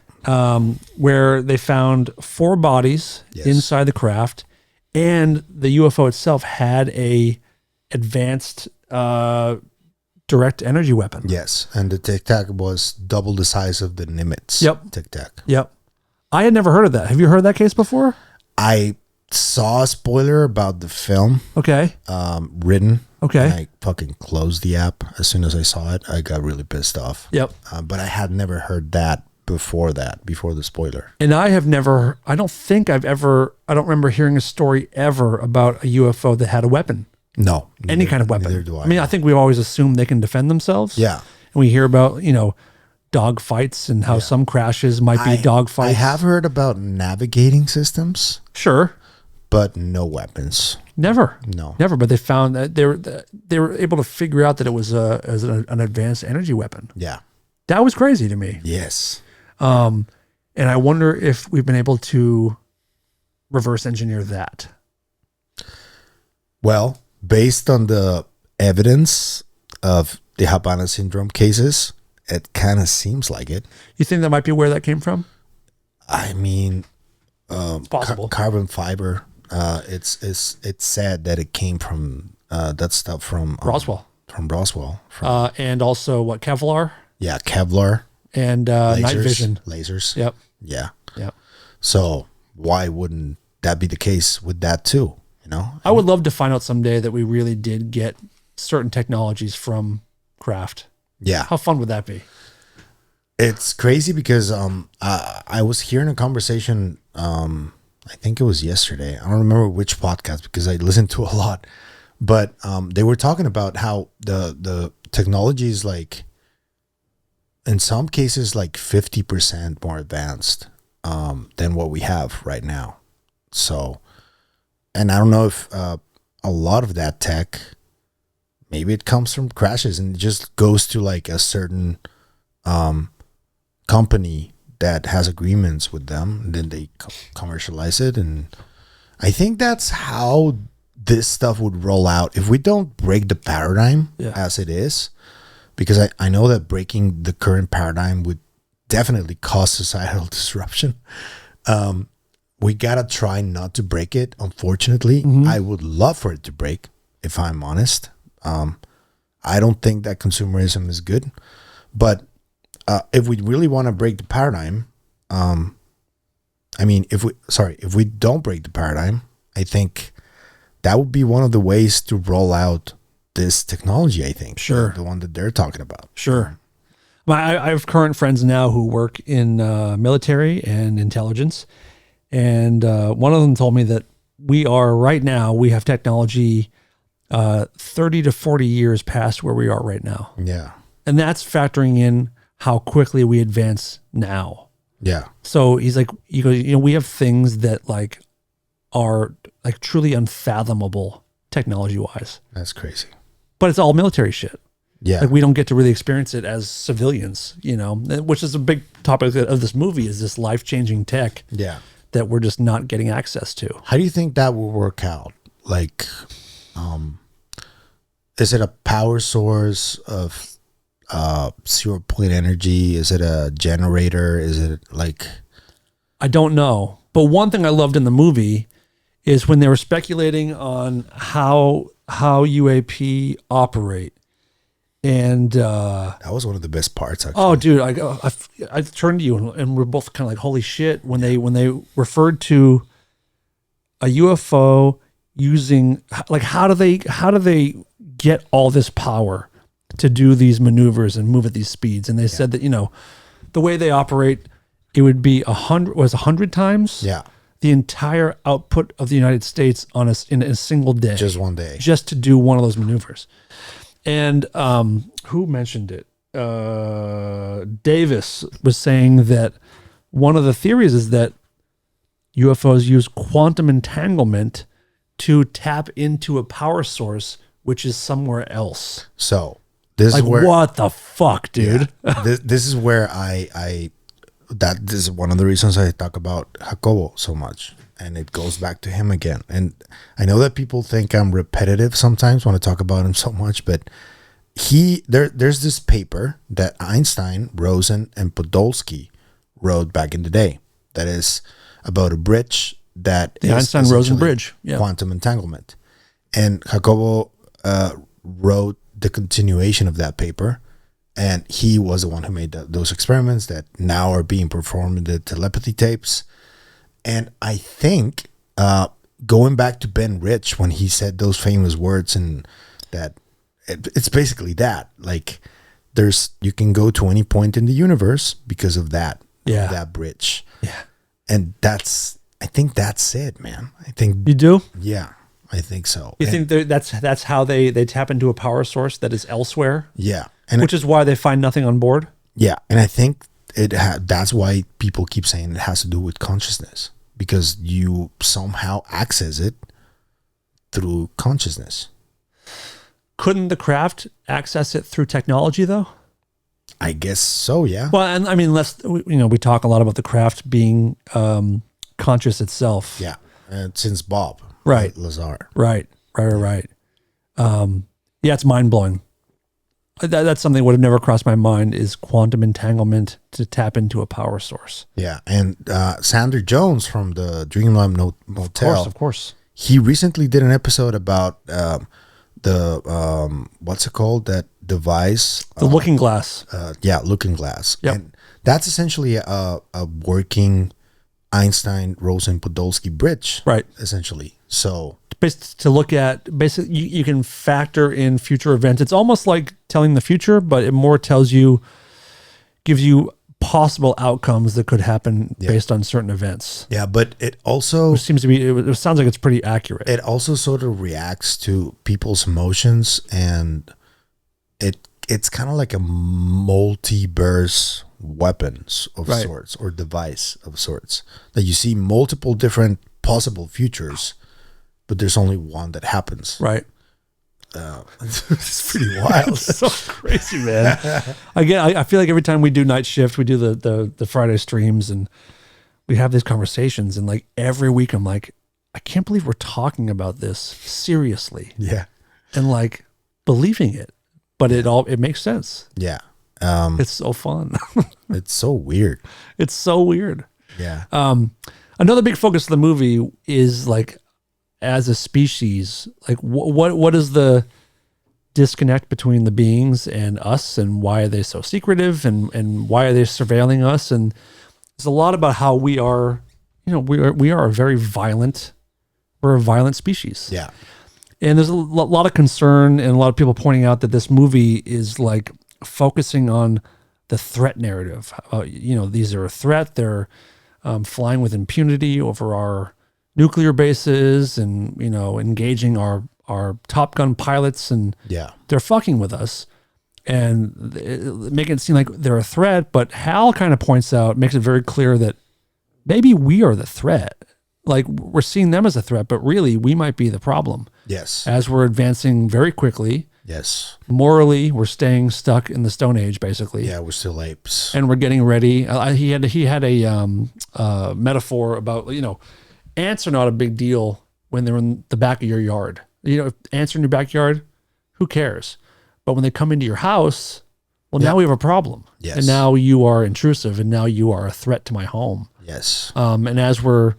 Where they found 4 bodies inside the craft, and the UFO itself had a advanced direct energy weapon. Yes, and the Tic Tac was double the size of the Nimitz Tic Tac. Yep. I had never heard of that. Have you heard that case before? I saw a spoiler about the film. Okay. Written. Okay. And I fucking closed the app as soon as I saw it. I got really pissed off. Yep. But I had never heard that before the spoiler. And I don't remember hearing a story ever about a UFO that had a weapon. No. Any kind of weapon. Neither do I. I mean, I think we've always assumed they can defend themselves. Yeah. And we hear about, dog fights and how some crashes might be dog fights. I have heard about navigating systems. Sure. But no weapons. Never. No. Never. But they found that they were able to figure out that it was an advanced energy weapon. Yeah. That was crazy to me. Yes. And I wonder if we've been able to reverse engineer that. Well, based on the evidence of the Havana syndrome cases, it kind of seems like it. You think that might be where that came from? I mean, it's possible. Carbon fiber. It's said that it came from that stuff from Roswell. From Roswell. And also what, Kevlar? Yeah, Kevlar. And night vision. Lasers. Yep. Yeah. Yep. So why wouldn't that be the case with that too? I would love to find out someday that we really did get certain technologies from craft. Yeah. How fun would that be? It's crazy because I was hearing a conversation, I think it was yesterday. I don't remember which podcast because I listened to a lot. But they were talking about how the technology is like, in some cases, like 50% more advanced than what we have right now. So, and I don't know if a lot of that tech, maybe it comes from crashes and it just goes to like a certain company that has agreements with them, and then they commercialize it. And I think that's how this stuff would roll out if we don't break the paradigm as it is, because I know that breaking the current paradigm would definitely cause societal disruption. We gotta try not to break it. Unfortunately, I would love for it to break, if I'm honest. I don't think that consumerism is good, but if we really want to break the paradigm, if we don't break the paradigm, I think that would be one of the ways to roll out this technology. I think, sure, the one that they're talking about. Sure. I have current friends now who work in military and intelligence, and one of them told me that we have technology 30 to 40 years past where we are right now. Yeah. And that's factoring in how quickly we advance now. Yeah. So he's like, we have things that like are like truly unfathomable technology wise. That's crazy. But it's all military shit. Yeah. Like we don't get to really experience it as civilians, which is a big topic of this movie, is this life-changing tech that we're just not getting access to. How do you think that will work out? Like, is it a power source of zero point energy? Is it a generator? Is it like... I don't know. But one thing I loved in the movie is when they were speculating on how UAP operate. And that was one of the best parts, actually. Oh, dude, I turned to you and we're both kind of like, holy shit, when they referred to a UFO using, like, how do they get all this power to do these maneuvers and move at these speeds? And they said that, the way they operate, it would be 100 times the entire output of the United States in a single day. Just one day. Just to do one of those maneuvers. And who mentioned it? Davis was saying that one of the theories is that UFOs use quantum entanglement to tap into a power source, which is somewhere else. So this is where, what the fuck, dude? Yeah, this is where I that is one of the reasons I talk about Jacobo so much. And it goes back to him again. And I know that people think I'm repetitive sometimes when I talk about him so much, but there's this paper that Einstein, Rosen, and Podolsky wrote back in the day that is about a bridge that the Einstein-Rosen bridge, quantum entanglement. And Jacobo wrote the continuation of that paper, and he was the one who made those experiments that now are being performed in the telepathy tapes. And I think going back to Ben Rich when he said those famous words, and that it's basically that, like, you can go to any point in the universe because of that bridge. Yeah. And I think that's it, man. I think you do. Yeah, I think so. You think that's how they tap into a power source that is elsewhere? Yeah, which is why they find nothing on board. Yeah, and I think that's why people keep saying it has to do with consciousness, because you somehow access it through consciousness. Couldn't the craft access it through technology, though? I guess so, yeah. Well, and I mean, we talk a lot about the craft being conscious itself. Yeah, since Bob. Right. Lazar. Right. Yeah, it's mind-blowing. That's something that would have never crossed my mind, is quantum entanglement to tap into a power source. Yeah, and Sander Jones from the Dreamland Motel. Of course. He recently did an episode about the what's it called, that device, the looking glass. Looking glass. Yep. And that's essentially a working Einstein-Rosen-Podolsky bridge, right? Essentially. So to look at, basically, you can factor in future events. It's almost like telling the future, but it more gives you possible outcomes that could happen based on certain events. Yeah, but it also seems to be. It sounds like it's pretty accurate. It also sort of reacts to people's emotions, and it's kind of like a multiverse weapons of sorts, or device of sorts, that you see multiple different possible futures, but there's only one that happens. Right. It's pretty wild. It's so crazy, man. Again, I feel like every time we do night shift, we do the Friday streams, and we have these conversations, and like every week I'm like, I can't believe we're talking about this seriously. Yeah. And like believing it, but it makes sense. Yeah. It's so fun. It's so weird. It's so weird. Yeah. Another big focus of the movie is, like, as a species, like what is the disconnect between the beings and us, and why are they so secretive, and why are they surveilling us? And there's a lot about how we are, we are a very violent, we're a violent species. Yeah. And there's a lot of concern, and a lot of people pointing out that this movie is like focusing on the threat narrative. These are a threat. They're flying with impunity over our nuclear bases, and engaging our Top Gun pilots, and they're fucking with us, and making it seem like they're a threat. But Hal kind of makes it very clear that maybe we are the threat. Like, we're seeing them as a threat, but really we might be the problem. Yes. As we're advancing very quickly. Yes. Morally, we're staying stuck in the Stone Age, basically. Yeah, we're still apes. And we're getting ready. He had a metaphor about, ants are not a big deal when they're in the back of your yard. If ants are in your backyard, who cares? But when they come into your house, now we have a problem. Yes. And now you are intrusive, and now you are a threat to my home. Yes. And as we're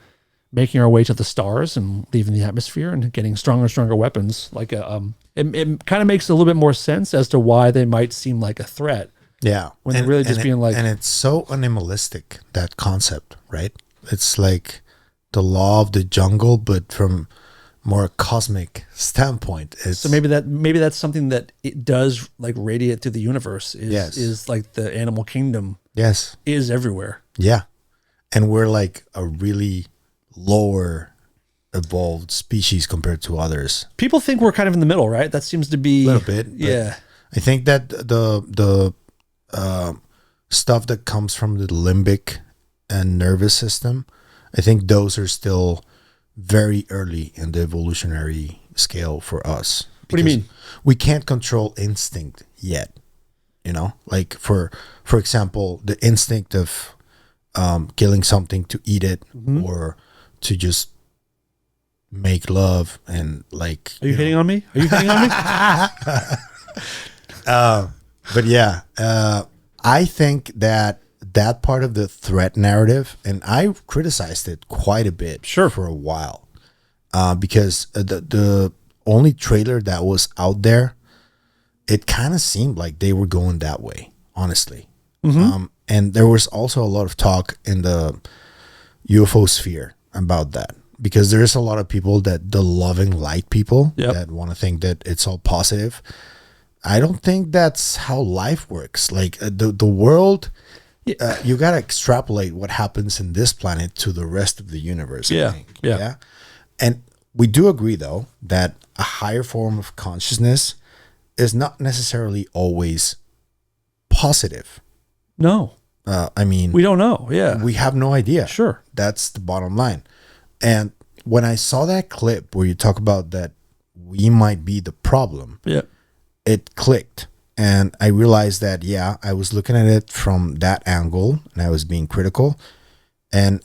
making our way to the stars and leaving the atmosphere and getting stronger and stronger weapons, like it kind of makes a little bit more sense as to why they might seem like a threat. Yeah. When they're really just being like... And it's so animalistic, that concept, right? It's like the law of the jungle, but from more cosmic standpoint. So maybe that's something that it does, like, radiate through the universe, is like the animal kingdom is everywhere. Yeah. And we're like a really lower evolved species compared to others. People think we're kind of in the middle, right? That seems to be a little bit. Yeah. I think that the stuff that comes from the limbic and nervous system, I think those are still very early in the evolutionary scale for us. What do you mean? We can't control instinct yet. Like, for example, the instinct of killing something to eat it or to just make love and like. Are you hitting on me? Are you hitting on me? But yeah, I think that part of the threat narrative, and I criticized it quite a bit for a while, because the only trailer that was out there, it kind of seemed like they were going that way, honestly. And there was also a lot of talk in the UFO sphere about that, because there's a lot of people that the loving light people that want to think that it's all positive. I don't think that's how life works. Like the world, you got to extrapolate what happens in this planet to the rest of the universe. I think. Yeah. And we do agree, though, that a higher form of consciousness is not necessarily always positive. No. I mean, we don't know. Yeah. We have no idea. Sure. That's the bottom line. And when I saw that clip where you talk about that we might be the problem, it clicked. And I realized that, I was looking at it from that angle and I was being critical. And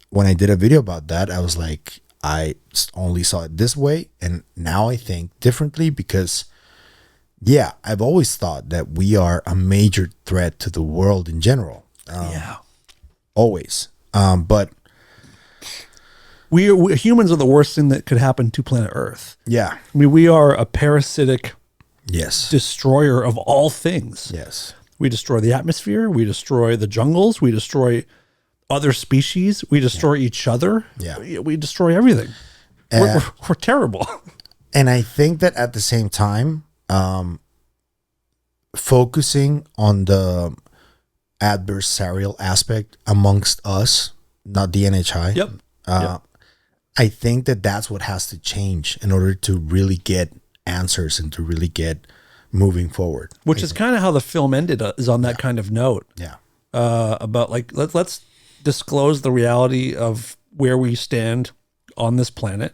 when I did a video about that, I was like, I only saw it this way. And now I think differently because, I've always thought that we are a major threat to the world in general. Always. But we humans are the worst thing that could happen to planet Earth. Yeah. I mean, we are a parasitic destroyer of all things. Yes. We destroy the atmosphere. We destroy the jungles. We destroy other species. We destroy each other. Yeah. We destroy everything. We're terrible. And I think that at the same time, focusing on the adversarial aspect amongst us, not the NHI. I think that that's what has to change in order to really get answers and to really get moving forward. Which is kind of how the film ended, is on that kind of note. About like, let's disclose the reality of where we stand on this planet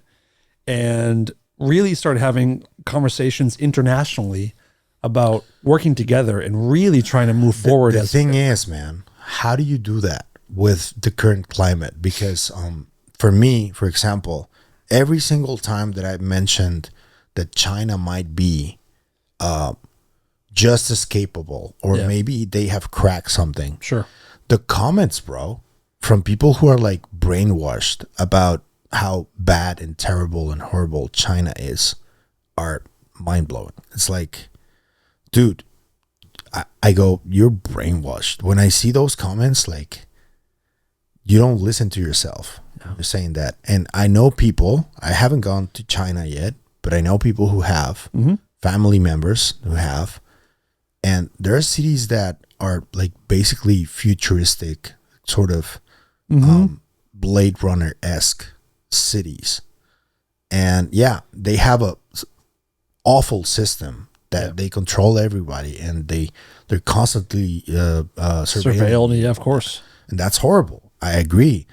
and really start having conversations internationally about working together and really trying to move forward. The thing is, man, how do you do that with the current climate? Because for me, for example, every single time that I've mentioned that China might be just as capable, or maybe they have cracked something. Sure. The comments, bro, from people who are like brainwashed about how bad and terrible and horrible China is are mind-blowing. It's like, dude, I go, you're brainwashed. When I see those comments, like, you don't listen to yourself. You're saying that. And I know people, I haven't gone to China yet, but I know people who have, family members who have, and there are cities that are like basically futuristic, sort of Blade Runner-esque cities. And they have a awful system that they control everybody, and they're constantly surveilled. Yeah, of course. And that's horrible. I agree.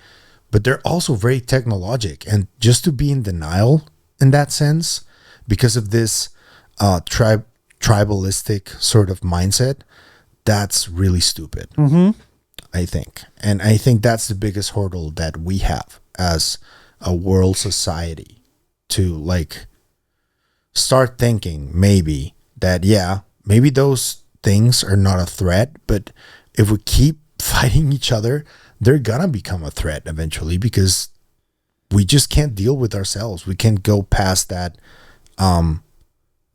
But they're also very technologic, and just to be in denial in that sense, because of this tribalistic sort of mindset, that's really stupid, I think. And I think that's the biggest hurdle that we have as a world society, to like start thinking maybe that, maybe those things are not a threat, but if we keep fighting each other, they're gonna become a threat eventually, because we just can't deal with ourselves. We can't go past that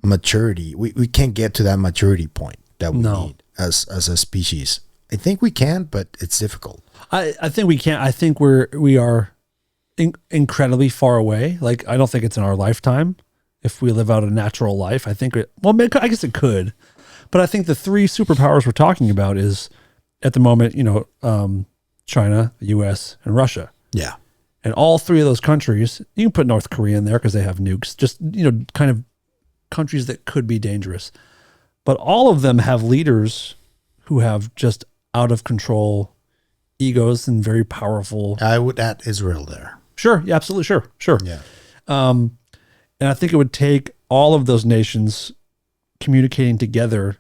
maturity. We can't get to that maturity point that we need as a species. I think we can, but it's difficult. I think we can't. I think we are incredibly far away. Like, I don't think it's in our lifetime. If we live out a natural life, I think I guess it could, but I think the three superpowers we're talking about is at the moment, China, the US, and Russia. Yeah. And all three of those countries, you can put North Korea in there because they have nukes, just, kind of countries that could be dangerous. But all of them have leaders who have just out of control egos and very powerful. I would add Israel there. Sure. Yeah, absolutely. Sure. Yeah. And I think it would take all of those nations communicating together,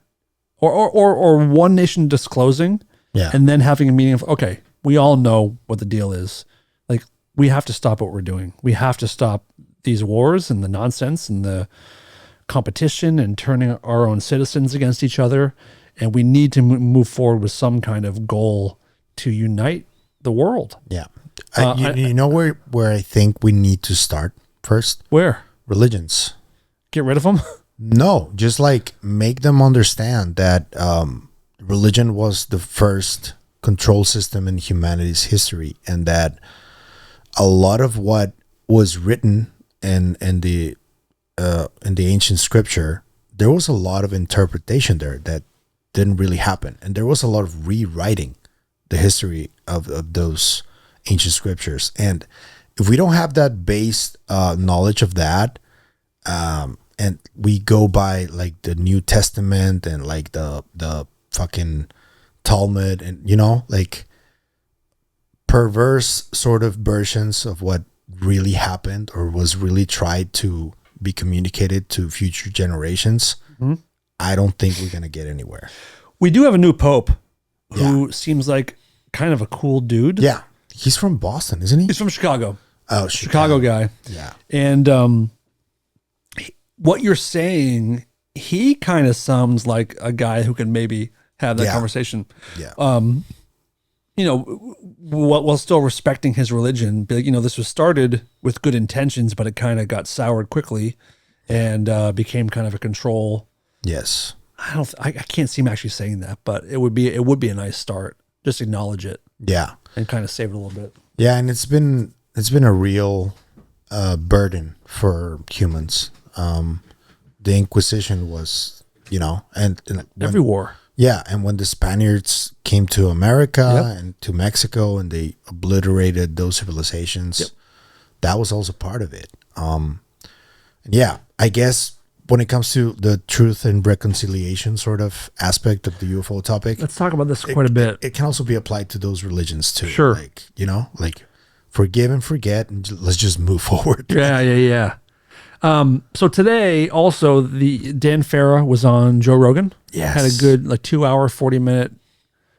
or one nation disclosing, and then having a meeting of, okay, we all know what the deal is. Like, we have to stop what we're doing. We have to stop these wars and the nonsense and the competition and turning our own citizens against each other. And we need to move forward with some kind of goal to unite the world. Yeah. You know where I think we need to start first? Where? Religions. Get rid of them? No, just like make them understand that religion was the first control system in humanity's history, and that a lot of what was written in the ancient scripture, there was a lot of interpretation there that didn't really happen, and there was a lot of rewriting the history of those ancient scriptures. And if we don't have that base knowledge of that, and we go by like the New Testament and like the fucking Talmud and, you know, like perverse sort of versions of what really happened or was really tried to be communicated to future generations, I don't think we're going to get anywhere. We do have a new pope who seems like kind of a cool dude. Yeah. He's from Boston, isn't he? He's from Chicago. Oh, Chicago guy. Yeah. And what you're saying, he kind of sounds like a guy who can maybe have that conversation. Yeah. You know, while still respecting his religion, but, you know, this was started with good intentions, but it kind of got soured quickly and became kind of a control. Yes. I can't see him actually saying that, but it would be a nice start. Just acknowledge it. Yeah. And kind of save it a little bit. Yeah, and it's been a real burden for humans. The Inquisition was, you know, and every war. Yeah, and when the Spaniards came to America and to Mexico and they obliterated those civilizations, that was also part of it. Yeah, I guess when it comes to the truth and reconciliation sort of aspect of the UFO topic, let's talk about this quite a bit. It can also be applied to those religions too. Sure. Like, you know, like forgive and forget and let's just move forward. Yeah. So today also the Dan Farah was on Joe Rogan. Yes. Had a good like 2 hour, 40-minute.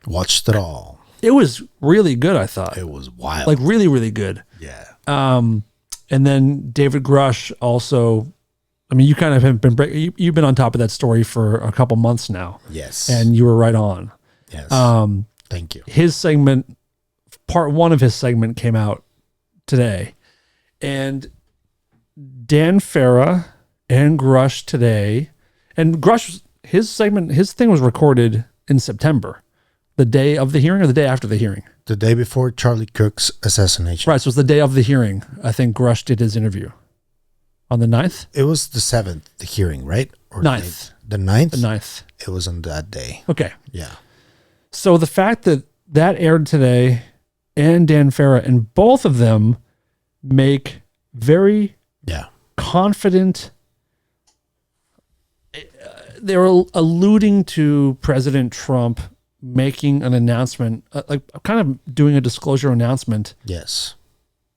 Watched it all. It was really good, I thought. It was wild. Like really, really good. Yeah. And then David Grush also, I mean, you kind of have been, you've been on top of that story for a couple months now. Yes. And you were right on. Yes. Thank you. His segment, part one of his segment came out today. And Dan Farah and Grush today, and Grush, his thing was recorded in September, the day of the hearing or the day after the hearing? The day before Charlie Cook's assassination. Right, so it was the day of the hearing. I think Grush did his interview. On the 9th? It was the 7th, the hearing, right? Or 9th. The 9th? The 9th. It was on that day. Okay. Yeah. So the fact that aired today and Dan Farah, and both of them make very confident, they're alluding to President Trump making an announcement, like kind of doing a disclosure announcement. Yes.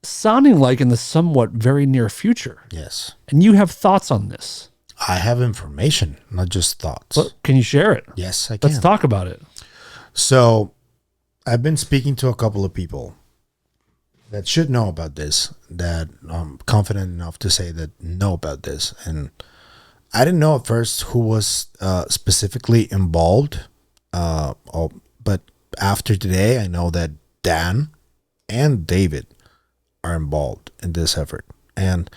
Sounding like in the somewhat very near future. Yes. And you have thoughts on this. I have information, not just thoughts. Well, can you share it? Yes, I can. Let's talk about it. So I've been speaking to a couple of people that should know about this, that I'm confident enough to say that know about this. And I didn't know at first who was specifically involved. But after today, I know that Dan and David are involved in this effort. And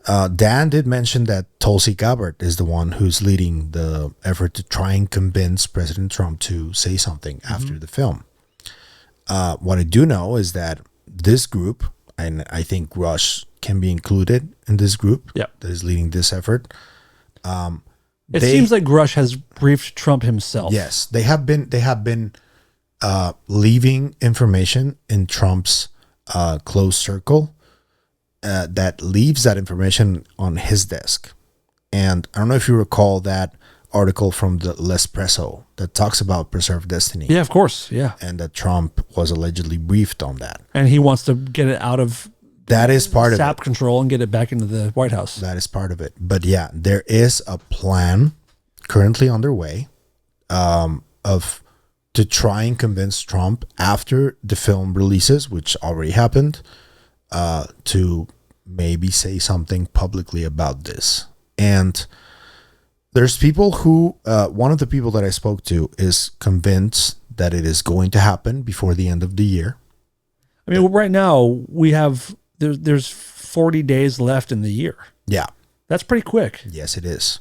Dan did mention that Tulsi Gabbard is the one who's leading the effort to try and convince President Trump to say something after the film. What I do know is that this group, and I think Rush can be included in this group that is leading this effort. It seems like Grush has briefed Trump himself. Yes, they have been leaving information in Trump's close circle that leaves that information on his desk. And I don't know if you recall that article from the L'Espresso that talks about preserved destiny. Yeah, of course. Yeah. And that Trump was allegedly briefed on that. And he wants to get it out of that is part of SAP control and get it back into the White House. That is part of it. But yeah, there is a plan currently underway to to try and convince Trump after the film releases, which already happened, to maybe say something publicly about this. And there's people who, one of the people that I spoke to is convinced that it is going to happen before the end of the year. I mean, right now we have, there's 40 days left in the year. Yeah. That's pretty quick. Yes, it is.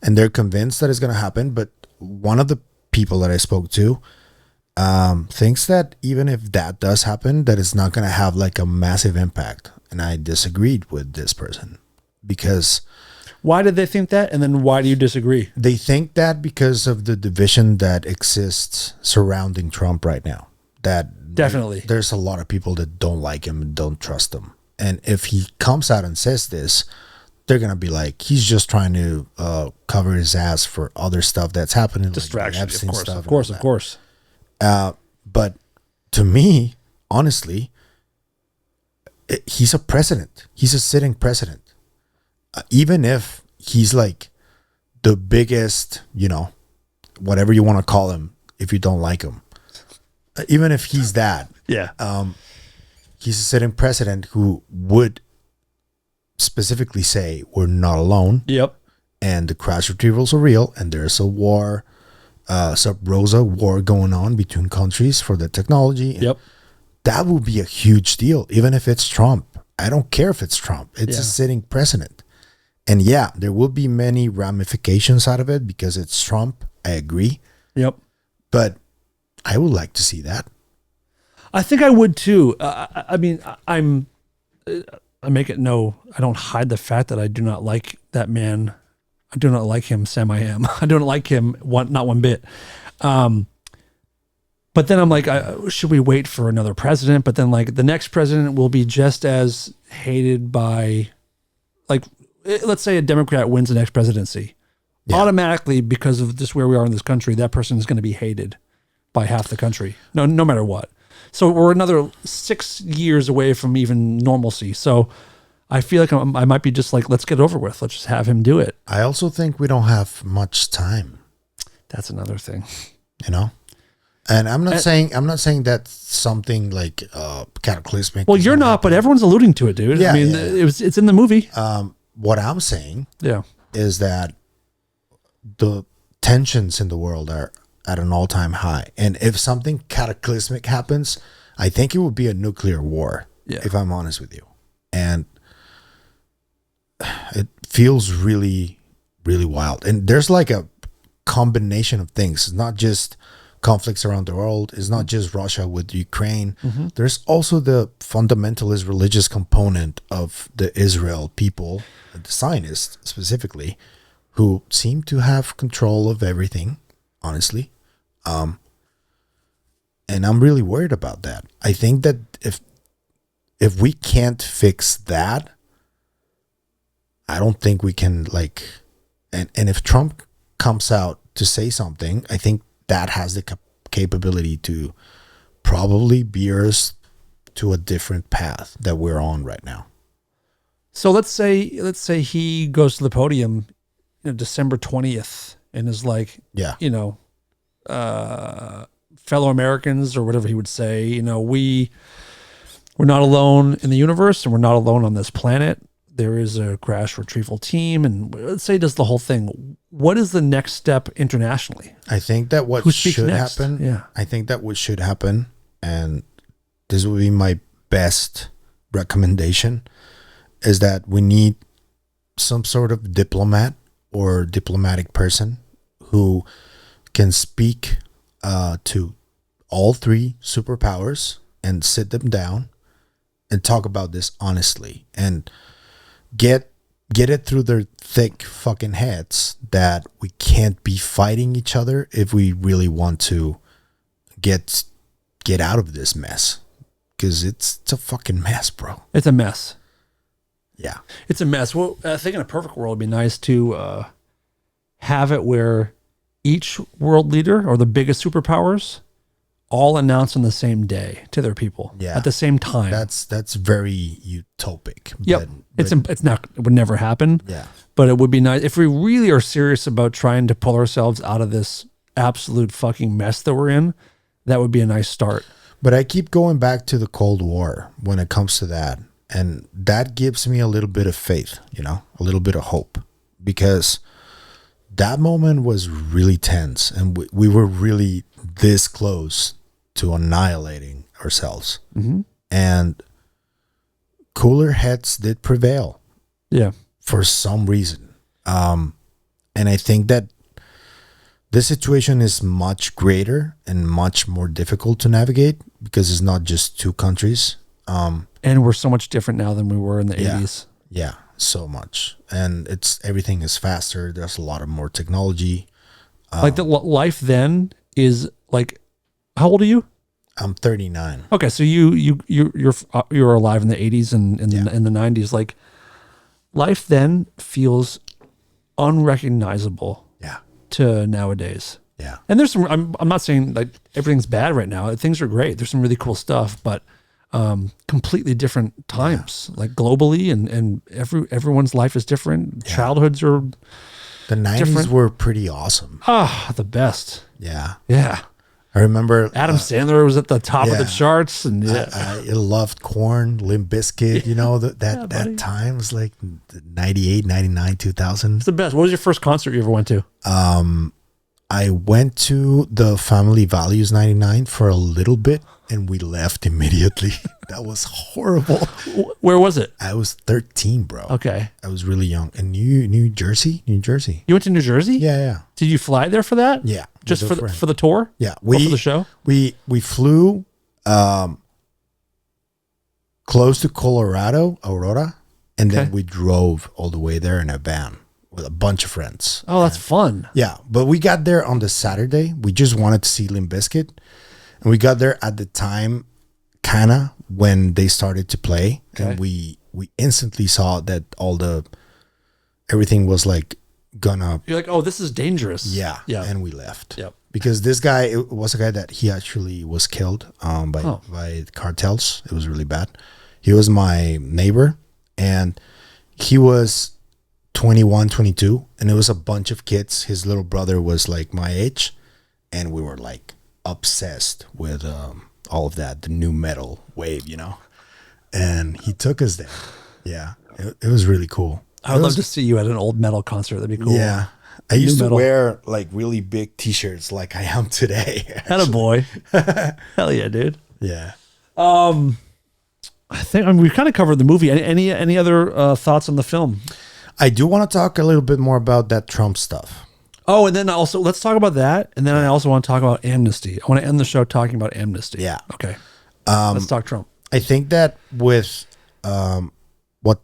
And they're convinced that it's going to happen. But one of the people that I spoke to thinks that even if that does happen, that it's not going to have like a massive impact. And I disagreed with this person because... Why did they think that? And then why do you disagree? They think that because of the division that exists surrounding Trump right now. That definitely there's a lot of people that don't like him and don't trust him. And if he comes out and says this, they're going to be like, he's just trying to cover his ass for other stuff that's happening. Distraction, like of course. But to me, honestly, he's a president. He's a sitting president. Even if he's like the biggest, whatever you want to call him, if you don't like him, even if he's that, he's a sitting president who would specifically say we're not alone. Yep. And the crash retrievals are real, and there's a war, sub-Rosa war going on between countries for the technology. Yep. That would be a huge deal, even if it's Trump. I don't care if it's Trump. It's a sitting president. And yeah, there will be many ramifications out of it because it's Trump. I agree. Yep. But I would like to see that. I think I would too. I mean, I make it no, I don't hide the fact that I do not like that man. I do not like him, Sam I am. I don't like him, not one bit. But then I'm like, should we wait for another president? But then like the next president will be just as hated by, like, let's say a Democrat wins the next presidency. Yeah. Automatically, because of just where we are in this country, that person is going to be hated by half the country, no matter what. So we're another 6 years away from even normalcy. So I feel like I might be just like, let's get it over with. Let's just have him do it. I also think we don't have much time. That's another thing. And I'm not saying that's something like cataclysmic. Well, you're not, but everyone's alluding to it, dude. Yeah, I mean, it's in the movie. What I'm saying is that the tensions in the world are at an all-time high. And if something cataclysmic happens, I think it would be a nuclear war, if I'm honest with you. And it feels really, really wild. And there's like a combination of things. It's not just conflicts around the world. It's not just Russia with Ukraine. Mm-hmm. There's also the fundamentalist religious component of the Israel people, the Zionists specifically, who seem to have control of everything, honestly. And I'm really worried about that. I think that if we can't fix that, I don't think we can and if Trump comes out to say something, I think that has the capability to probably veer us to a different path that we're on right now. So let's say he goes to the podium, December 20th, and is like, fellow Americans, or whatever he would say, we're not alone in the universe, and we're not alone on this planet. There is a crash retrieval team, and let's say he does the whole thing. What is the next step internationally? I think that what should happen, and this would be my best recommendation, is that we need some sort of diplomat or diplomatic person who can speak to all three superpowers and sit them down and talk about this honestly and get it through their thick fucking heads that we can't be fighting each other if we really want to get out of this mess, because it's a fucking mess, bro. It's a mess. Yeah, it's a mess. Well, I think in a perfect world, it'd be nice to have it where each world leader or the biggest superpowers all announce on the same day to their people at the same time. That's very utopic. Yep. It's not, it would never happen. Yeah. But it would be nice if we really are serious about trying to pull ourselves out of this absolute fucking mess that we're in, that would be a nice start. But I keep going back to the Cold War when it comes to that. And that gives me a little bit of faith, a little bit of hope. Because that moment was really tense. And we were really this close to annihilating ourselves. Mm-hmm. And cooler heads did prevail. Yeah. For some reason. And I think that this situation is much greater and much more difficult to navigate because it's not just two countries. And we're so much different now than we were in the 80s. Yeah, so much. And everything is faster. There's a lot of more technology. Like the life then is like, how old are you? I'm 39. Okay, so you're alive in the 80s and in the 90s. Like life then feels unrecognizable. Yeah. To nowadays. Yeah. And there's some, I'm not saying like everything's bad right now. Things are great. There's some really cool stuff, but completely different times, like globally and everyone's life is different. Yeah. Childhoods are the 90s different. Were pretty awesome. The best. Yeah. Yeah. I remember Adam Sandler was at the top of the charts, and I loved Korn, Limp Bizkit, that time was like 98, 99, 2000. It's the best. What was your first concert you ever went to? I went to the Family Values 99 for a little bit and we left immediately. That was horrible. Where was it? I was 13, bro. Okay. I was really young. In New Jersey. You went to New Jersey? Yeah. Did you fly there for that? Yeah. Just for the tour? Yeah. Or for the show? We flew close to Colorado, Aurora, and then we drove all the way there in a van with a bunch of friends. Oh, that's fun. Yeah, but we got there on the Saturday. We just wanted to see Limp Bizkit. And we got there at the time, kind of, when they started to play. Okay. And we instantly saw that everything was like gonna... You're like, oh, this is dangerous. Yeah. And we left. Yep. Because this guy, it was a guy that he actually was killed by cartels. It was really bad. He was my neighbor. And he was 21, 22. And it was a bunch of kids. His little brother was like my age. And we were like obsessed with all of that, the new metal wave, and he took us there. Yeah, it was really cool. I would love to see you at an old metal concert. That'd be cool. Yeah, I used to wear like really big t-shirts like I am today. Attaboy. Hell yeah, dude. Yeah. I think we've kind of covered the movie. Any other thoughts on the film? I do want to talk a little bit more about that Trump stuff. Oh, and then also let's talk about that. And then I also want to talk about amnesty. I want to end the show talking about amnesty. Yeah. Okay. Let's talk Trump. I think that with what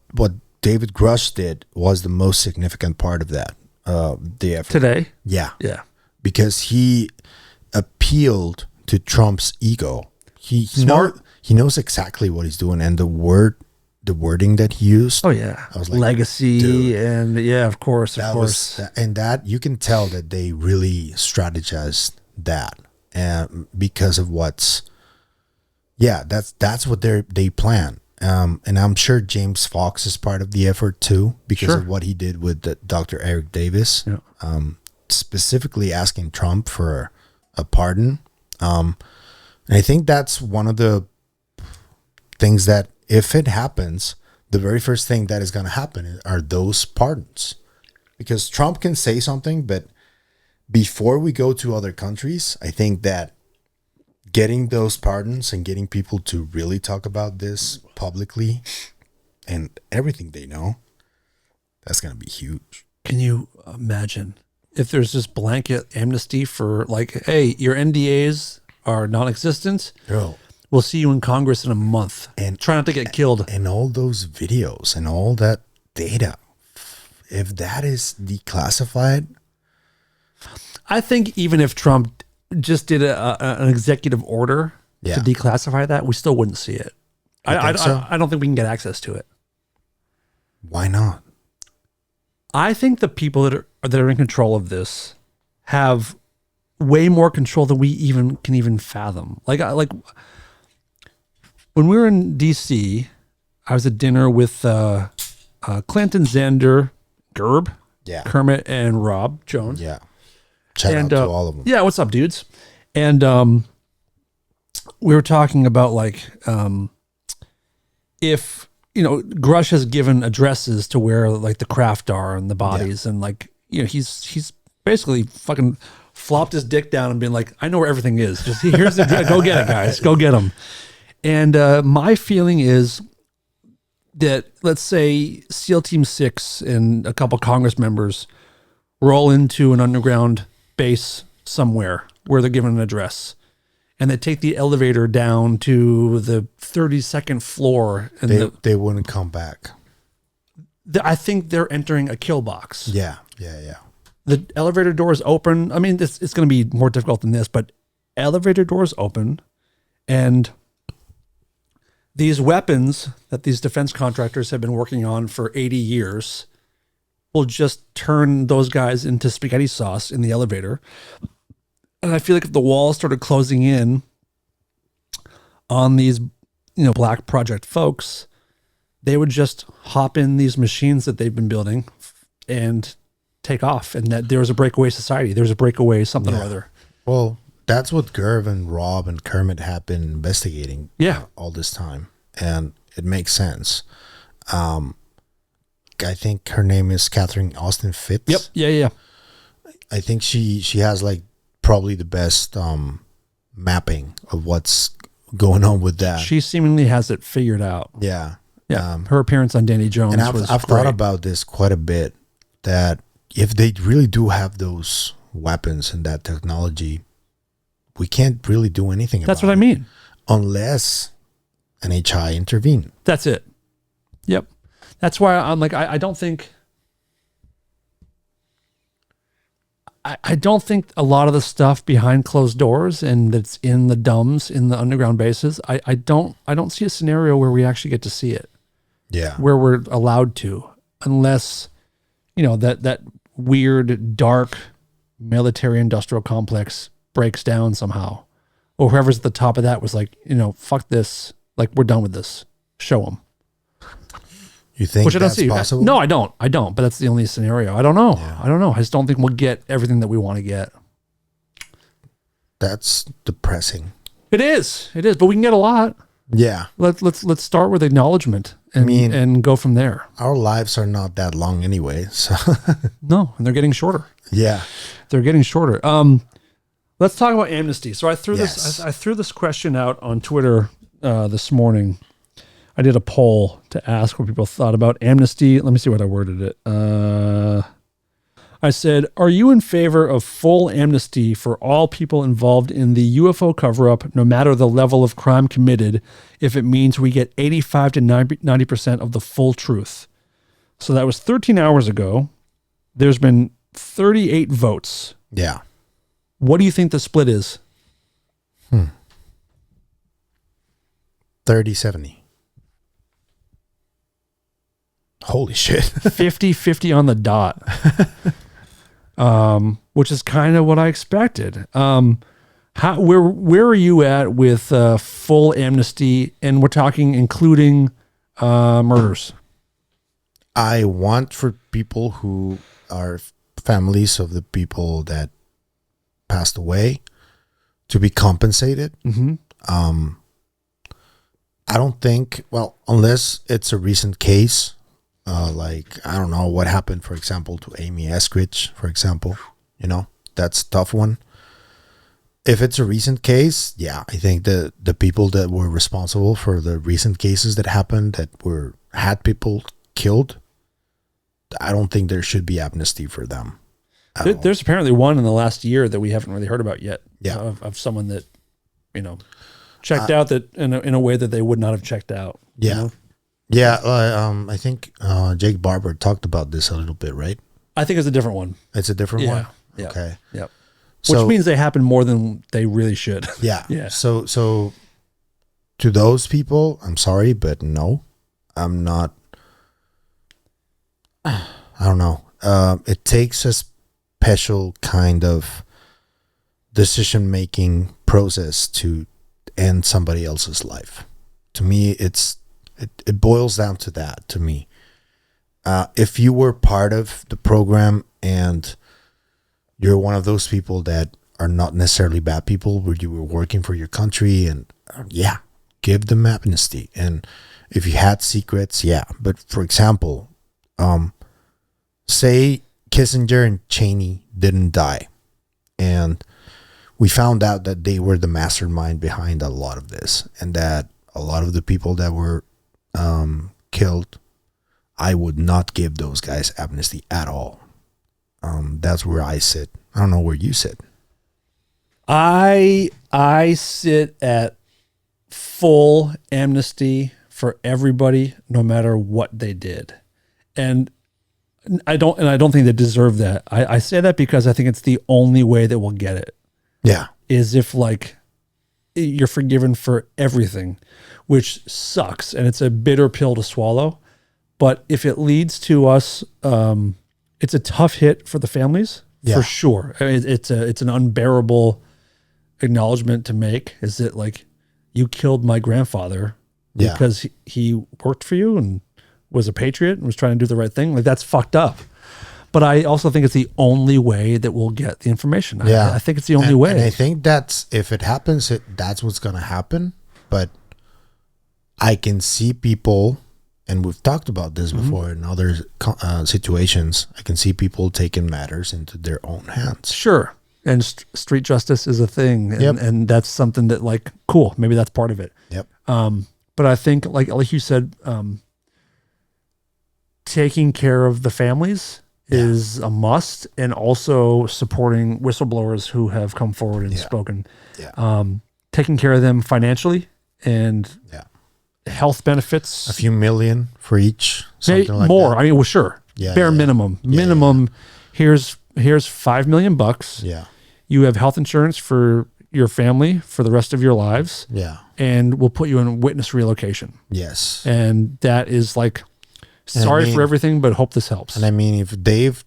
David Grush did was the most significant part of that. The effort. Today? Yeah. Yeah. Because he appealed to Trump's ego. He knows exactly what he's doing, and the wording that he used. Oh yeah, I was like, legacy, dude, and yeah, of course. And that you can tell that they really strategized that, and because of that's what they plan. And I'm sure James Fox is part of the effort too, because of what he did with Dr. Eric Davis, specifically asking Trump for a pardon. And I think that's one of the things that, if it happens, the very first thing that is going to happen are those pardons. Because Trump can say something, but before we go to other countries, I think that getting those pardons and getting people to really talk about this publicly and everything they know, that's going to be huge. Can you imagine if there's this blanket amnesty for like, hey, your NDAs are non-existent? Bro. We'll see you in Congress in a month. And try not to get killed. And all those videos and all that data, if that is declassified. I think even if Trump just did an executive order to declassify that, we still wouldn't see it. I don't think we can get access to it. Why not? I think the people that are in control of this have way more control than we can even fathom. Like when we were in DC, I was at dinner with Clinton, Xander, Gerb, Kermit, and Rob Jones. Yeah. Shout out to all of them. Yeah, what's up, dudes? And we were talking about like if Grush has given addresses to where like the craft are and the bodies, and like he's basically fucking flopped his dick down and been like, I know where everything is. Just here's the go get it, guys. Go get them. And my feeling is that, let's say SEAL Team 6 and a couple Congress members roll into an underground base somewhere where they're given an address, and they take the elevator down to the 32nd floor. And they wouldn't come back. I think they're entering a kill box. Yeah. The elevator doors open. I mean, it's going to be more difficult than this, but elevator doors open, and these weapons that these defense contractors have been working on for 80 years will just turn those guys into spaghetti sauce in the elevator. And I feel like if the walls started closing in on these, Black Project folks, they would just hop in these machines that they've been building and take off. And that there was a breakaway society. There was a breakaway something or other. Well, that's what Gerv and Rob and Kermit have been investigating all this time. And it makes sense. I think her name is Catherine Austin Fitz. Yep. Yeah. I think she has like probably the best mapping of what's going on with that. She seemingly has it figured out. Yeah. Yeah. Her appearance on Danny Jones and was I've thought about this quite a bit, that if they really do have those weapons and that technology, we can't really do anything about it. That's what I mean. Unless an HI intervene. That's it. Yep. That's why I'm like, I don't think a lot of the stuff behind closed doors and that's in the DUMBs in the underground bases, I don't see a scenario where we actually get to see it. Yeah. Where we're allowed to, unless, that weird, dark military industrial complex breaks down somehow, or whoever's at the top of that was like, fuck this. Like, we're done with this. Show them. You think Which I don't that's see. possible? No, I don't. But that's the only scenario. I don't know. Yeah. I don't know. I just don't think we'll get everything that we want to get. That's depressing. It is. But we can get a lot. Yeah. Let's start with acknowledgement and go from there. Our lives are not that long anyway, so no, and they're getting shorter. Yeah. They're getting shorter. Let's talk about amnesty. So I threw this question out on Twitter this morning. I did a poll to ask what people thought about amnesty. Let me see what I worded it. I said, are you in favor of full amnesty for all people involved in the UFO cover-up, no matter the level of crime committed, if it means we get 85 to 90% of the full truth? So that was 13 hours ago. There's been 38 votes. Yeah. What do you think the split is? 30-70. Holy shit. 50-50 on the dot. Which is kind of what I expected. Where are you at with full amnesty? And we're talking including murders. I want for people who are families of the people that passed away to be compensated. Mm-hmm. I don't think, unless it's a recent case, like, I don't know what happened, for example, to Amy Eskridge, for example, that's a tough one. If it's a recent case, yeah, I think the people that were responsible for the recent cases that happened that had people killed, I don't think there should be amnesty for them. There's apparently one in the last year that we haven't really heard about yet. Yeah. Of someone that, checked out that in a way that they would not have checked out. Yeah. Yeah. I think Jake Barber talked about this a little bit, right? I think it's a different one. It's a different one? Yeah. Okay. Yep. Which means they happen more than they really should. Yeah. Yeah. So to those people, I'm sorry, but no, I'm not. I don't know. It takes a special kind of decision-making process to end somebody else's life. To me, it boils down to that. To me, if you were part of the program and you're one of those people that are not necessarily bad people, where you were working for your country, and give them amnesty. And if you had secrets, but for example, say Kissinger and Cheney didn't die, and we found out that they were the mastermind behind a lot of this, and that a lot of the people that were killed, I would not give those guys amnesty at all. That's where I sit. I don't know where you sit. I sit at full amnesty for everybody, no matter what they did. And I don't think they deserve that. I say that because I think it's the only way that we'll get it. Yeah. Is if like you're forgiven for everything, which sucks. And it's a bitter pill to swallow. But if it leads to us, it's a tough hit for the families, for sure. I mean, it's an unbearable acknowledgement to make, is that like, you killed my grandfather because he worked for you and was a patriot and was trying to do the right thing. Like, that's fucked up. But I also think it's the only way that we'll get the information. I think it's the only way. And I think that's, if it happens, that's what's going to happen. But I can see people, and we've talked about this before in other situations, I can see people taking matters into their own hands. Sure. And street justice is a thing. And that's something that, like, cool, maybe that's part of it. Yep. But I think, like you said, taking care of the families is a must, and also supporting whistleblowers who have come forward and spoken. Yeah. Taking care of them financially and health benefits. A few million for each. Something like more. That. I mean, well, sure. Bare minimum. Minimum. Here's $5 million. Yeah. You have health insurance for your family for the rest of your lives. Yeah. And we'll put you in witness relocation. Yes. And that is like, sorry for everything, but hope this helps. And I mean, if they've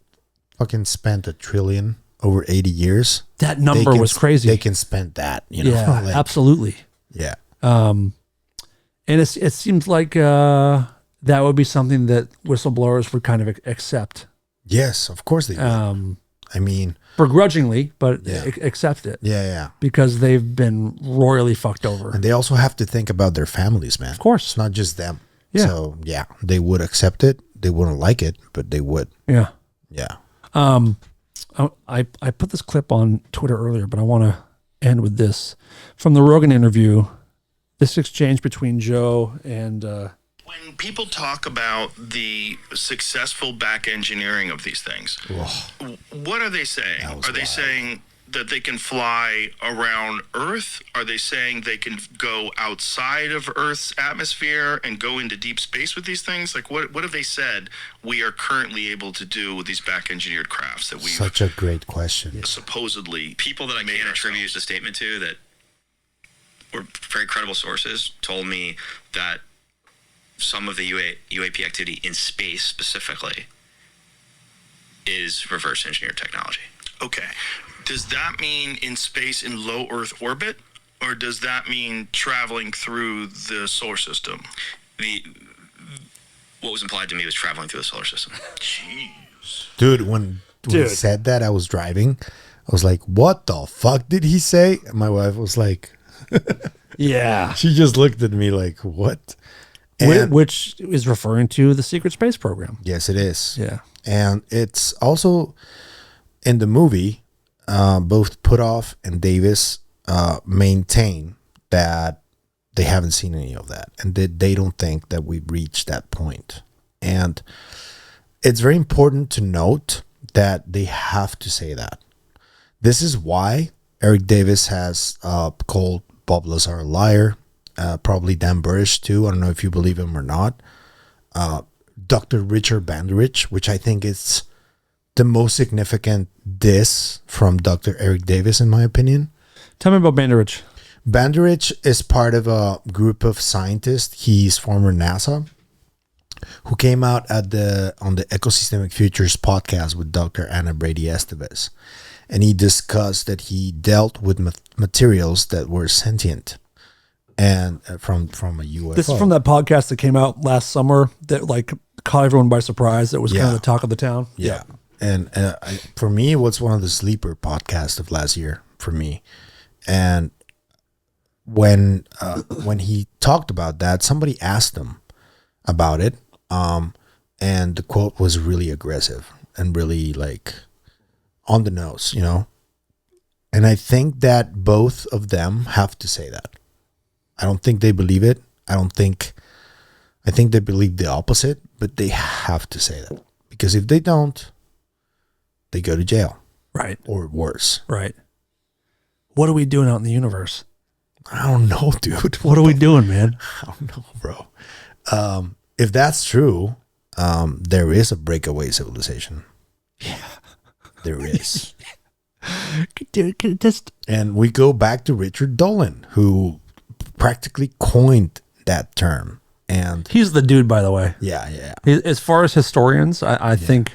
fucking spent $1 trillion over 80 years, that number was crazy. They can spend that, you know? Yeah, like, absolutely. Yeah. And it seems like that would be something that whistleblowers would kind of accept. Yes, of course they would. I mean, begrudgingly, but accept it. Yeah. Because they've been royally fucked over. And they also have to think about their families, man. Of course. It's not just them. Yeah. So, they would accept it. They wouldn't like it, but they would. Yeah. Yeah. I put this clip on Twitter earlier, but I want to end with this. From the Rogan interview, this exchange between Joe and... When people talk about the successful back engineering of these things, what are they saying? Are they saying that they can fly around Earth? Are they saying they can go outside of Earth's atmosphere and go into deep space with these things? Like, what have they said we are currently able to do with these back engineered crafts that we've... Such a great question. Supposedly... People that I can't attribute the statement to, that were very credible sources, told me that some of the UAP activity in space specifically is reverse engineered technology. Okay. Does that mean in space in low Earth orbit, or does that mean traveling through the solar system? What was implied to me was traveling through the solar system. Jeez. Dude, when he said that, I was driving. I was like, what the fuck did he say? And my wife was like... Yeah. She just looked at me like, what? Which is referring to the secret space program. Yes, it is. Yeah. And it's also in the movie, both Putoff and Davis maintain that they haven't seen any of that, and that they don't think that we've reached that point. And it's very important to note that they have to say that. This is why Eric Davis has called Bob Lazar a liar. Probably Dan Burrish too. I don't know if you believe him or not. Dr. Richard Banderich, which I think is the most significant diss from Dr. Eric Davis, in my opinion. Tell me about Banderich. Banderich is part of a group of scientists. He's former NASA, who came out on the Ecosystemic Futures podcast with Dr. Anna Brady Estevez. And he discussed that he dealt with materials that were sentient. And from a UFO. This is from that podcast that came out last summer that like caught everyone by surprise. That was kind of the talk of the town. Yeah. And for me, it was one of the sleeper podcasts of last year for me. And when he talked about that, somebody asked him about it. And the quote was really aggressive and really like on the nose, you know? And I think that both of them have to say that. I don't think they believe it. I think they believe the opposite, but they have to say that. Because if they don't, they go to jail. Right. Or worse. Right. What are we doing out in the universe? I don't know, dude. What are we doing, man? I don't know, bro. If that's true, there is a breakaway civilization. Yeah. There is. Dude, just... And we go back to Richard Dolan, who practically coined that term. And he's the dude, by the way. Yeah. As far as historians, I think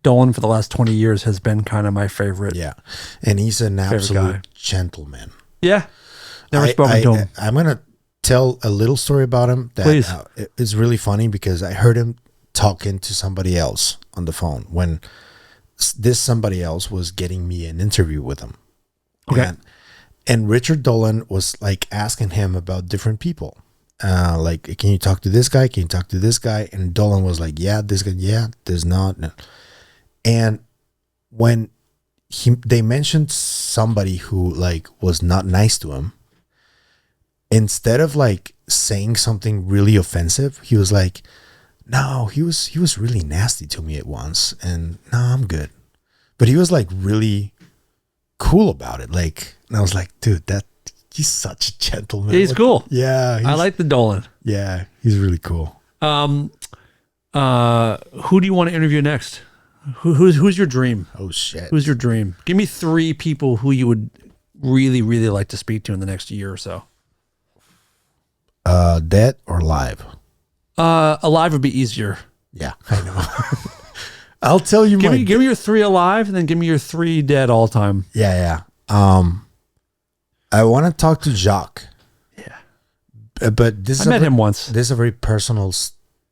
Dolan for the last 20 years has been kind of my favorite. Yeah. And he's an absolute guy. gentleman. Yeah. Never spoken to him. I'm going to tell a little story about him. That, Please. It's really funny because I heard him talking to somebody else on the phone when this somebody else was getting me an interview with him. Okay. And Richard Dolan was like asking him about different people. Like, can you talk to this guy? Can you talk to this guy? And Dolan was like, yeah, this guy, yeah, there's not. No. And when they mentioned somebody who like was not nice to him, instead of like saying something really offensive, he was like, no, he was really nasty to me at once. And no, I'm good. But he was like really cool about it. Like, and I was like, dude, he's such a gentleman. He's cool. Yeah. I like the Dolan. Yeah, he's really cool. Who do you want to interview next? Who's your dream? Oh, shit. Who's your dream? Give me 3 people who you would really, really like to speak to in the next year or so. Dead or live? Alive would be easier. Yeah, I know. I'll tell you. Give me your 3 alive, and then give me your 3 dead all time. Yeah. I want to talk to Jacques. Yeah, but this I met him once. This is a very personal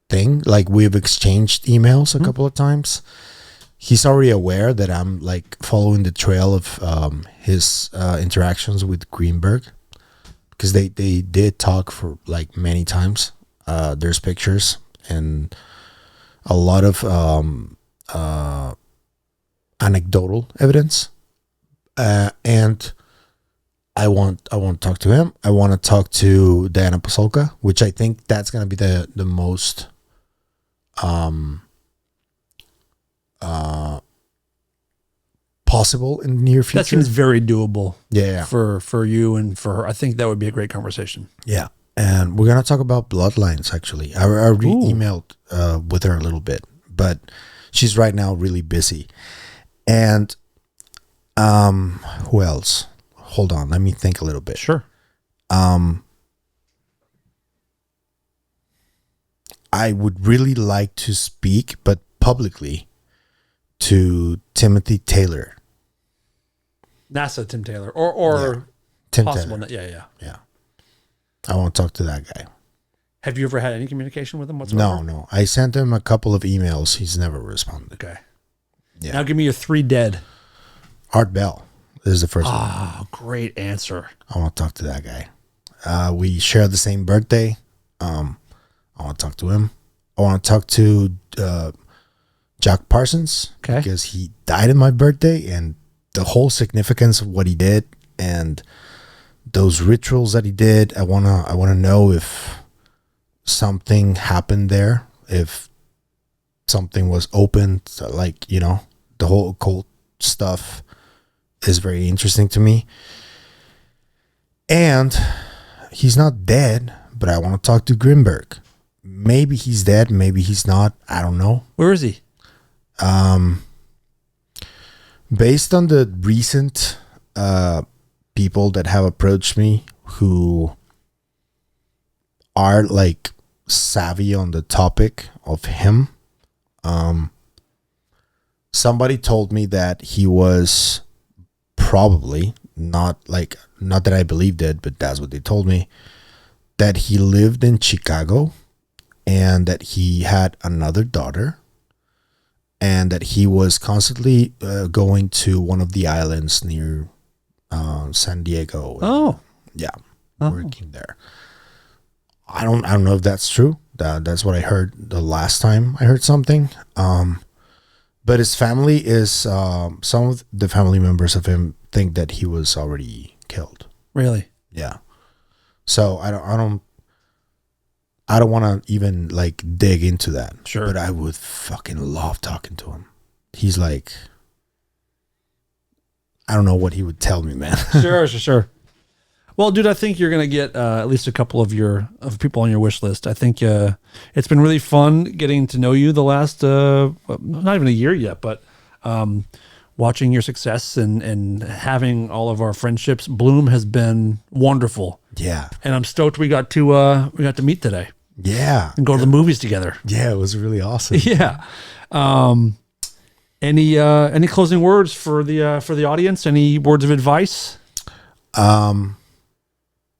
thing. Like, we've exchanged emails a couple of times. He's already aware that I'm like following the trail of his interactions with Greenberg, because they did talk for like many times. There's pictures and a lot of anecdotal evidence, and I want to talk to him. I want to talk to Diana Pasulka, which I think that's going to be the most possible in the near future. That seems very doable. Yeah. For you and for her. I think that would be a great conversation. Yeah. And we're going to talk about bloodlines, actually. I already emailed with her a little bit, but she's right now really busy. And who else? Hold on. Let me think a little bit. Sure. I would really like to speak, but publicly, to Timothy Taylor. NASA Tim Taylor. Or Tim possible. Taylor. Yeah. I want to talk to that guy. Have you ever had any communication with him whatsoever? No. I sent him a couple of emails. He's never responded. Okay. Yeah. Now give me your 3 dead. Art Bell is the first one. Oh, great answer. I want to talk to that guy. We share the same birthday. I want to talk to him. I want to talk to Jack Parsons. Okay. Because he died on my birthday, and the whole significance of what he did and those rituals that he did. I wanna know if something happened there, if something was opened, like, you know, the whole occult stuff is very interesting to me. And he's not dead, but I want to talk to Greenberg. Maybe he's dead, maybe he's not. I don't know. Where is he? Based on the recent people that have approached me who are like savvy on the topic of him, somebody told me that he was probably not that I believed it, but that's what they told me, that he lived in Chicago and that he had another daughter and that he was constantly going to one of the islands near San Diego. Oh, yeah, working there. I don't know if that's true. That's what I heard the last time I heard something. But his family is some of the family members of him think that he was already killed. really? Yeah. So I don't want to even like dig into that. Sure. But I would fucking love talking to him. He's like, I don't know what he would tell me, man. Sure. Well, dude, I think you're gonna get at least a couple of people on your wish list. I think it's been really fun getting to know you the last not even a year yet, but watching your success and having all of our friendships bloom has been wonderful. Yeah. And I'm stoked we got to meet today Yeah. and go to the movies together. Yeah, it was really awesome. Yeah. Any closing words for the audience? Any words of advice?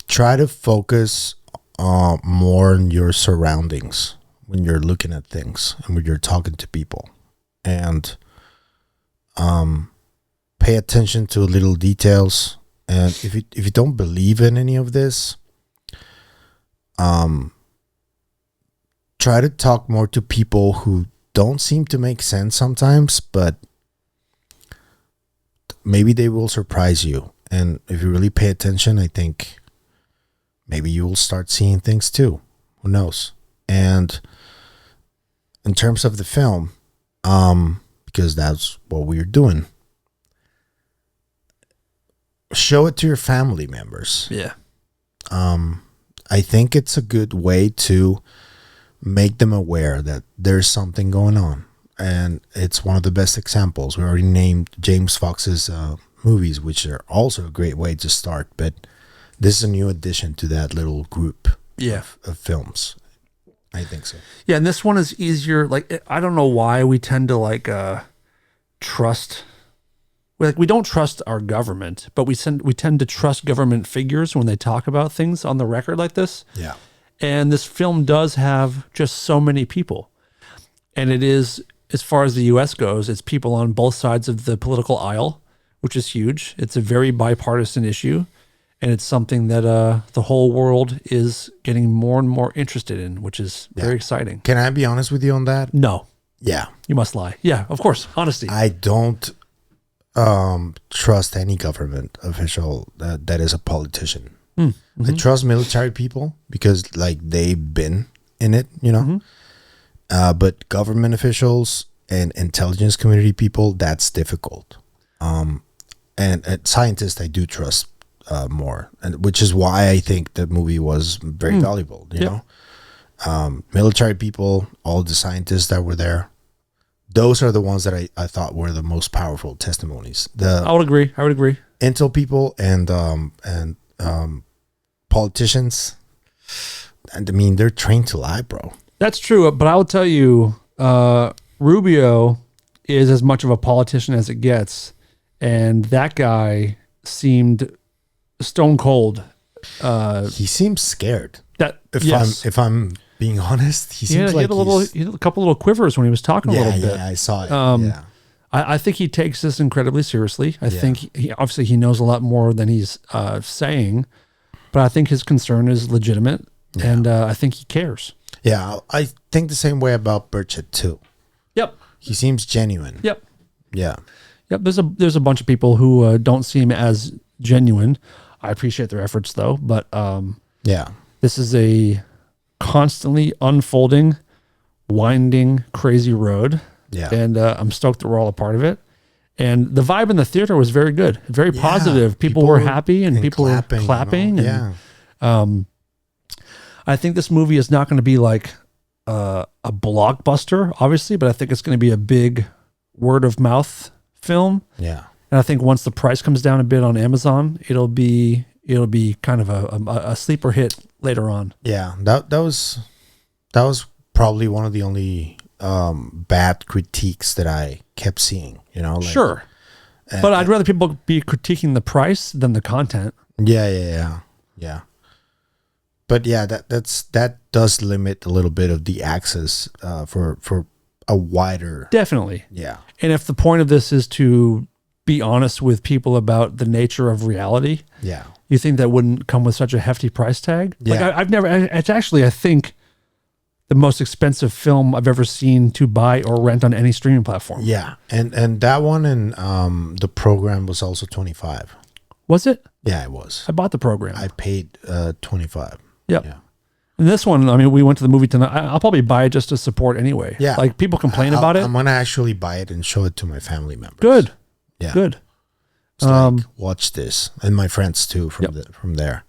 Try to focus more on your surroundings when you're looking at things and when you're talking to people, and pay attention to little details. And if you don't believe in any of this, try to talk more to people who don't seem to make sense sometimes, but maybe they will surprise you. And if you really pay attention, I think maybe you will start seeing things too. Who knows? And in terms of the film, because that's what we're doing, show it to your family members. Yeah. I think it's a good way to make them aware that there's something going on. And it's one of the best examples. We already named James Fox's movies, which are also a great way to start. But this is a new addition to that little group of films. I think so. Yeah, and this one is easier. Like, I don't know why we tend to trust. We don't trust our government, but we tend to trust government figures when they talk about things on the record like this. Yeah. And this film does have just so many people. And it is, as far as the U.S. goes, it's people on both sides of the political aisle, which is huge. It's a very bipartisan issue. And it's something that the whole world is getting more and more interested in, which is very exciting. Can I be honest with you on that? No. Yeah. You must lie. Yeah, of course. Honesty. I don't trust any government official that is a politician. I trust military people because like they've been in it, you know. But government officials and intelligence community people, that's difficult. And scientists, I do trust more, and which is why I think the movie was very valuable. You know, military people, all the scientists that were there, those are the ones that I thought were the most powerful testimonies. I would agree. Intel people and politicians, and I mean they're trained to lie, bro. That's true, but I will tell you, Rubio is as much of a politician as it gets, and that guy seemed stone cold. He seems scared. If I'm being honest, he seems like he had a couple little quivers when he was talking a little bit. Yeah, I saw it. I think he takes this incredibly seriously. I think he obviously he knows a lot more than he's saying, but I think his concern is legitimate, and I think he cares. Yeah, I think the same way about Burchett too. Yep, he seems genuine. Yep. Yeah. Yep. There's a bunch of people who don't seem as genuine. I appreciate their efforts though, but this is a constantly unfolding, winding, crazy road. Yeah. And I'm stoked that we're all a part of it. And the vibe in the theater was very good, very positive. People were happy and people were clapping. And, I think this movie is not going to be like a blockbuster, obviously, but I think it's going to be a big word of mouth film. Yeah. And I think once the price comes down a bit on Amazon, it'll be kind of a sleeper hit later on. Yeah. That was probably one of the only bad critiques that I kept seeing, you know. Like, sure. But I'd rather people be critiquing the price than the content. Yeah. But yeah, that does limit a little bit of the access for a wider. Definitely. Yeah. And if the point of this is to be honest with people about the nature of reality, Yeah. you think that wouldn't come with such a hefty price tag? Yeah. Like I've never, it's actually, I think, the most expensive film I've ever seen to buy or rent on any streaming platform. Yeah. And that one and the program was also 25. Was it? Yeah, it was. I bought the program. I paid 25. Yep. Yeah. And this one, I mean, we went to the movie tonight. I'll probably buy it just to support anyway. Yeah. Like people complain about it. I'm gonna actually buy it and show it to my family members. Good. Yeah. Good. It's like, watch this, and my friends too from there.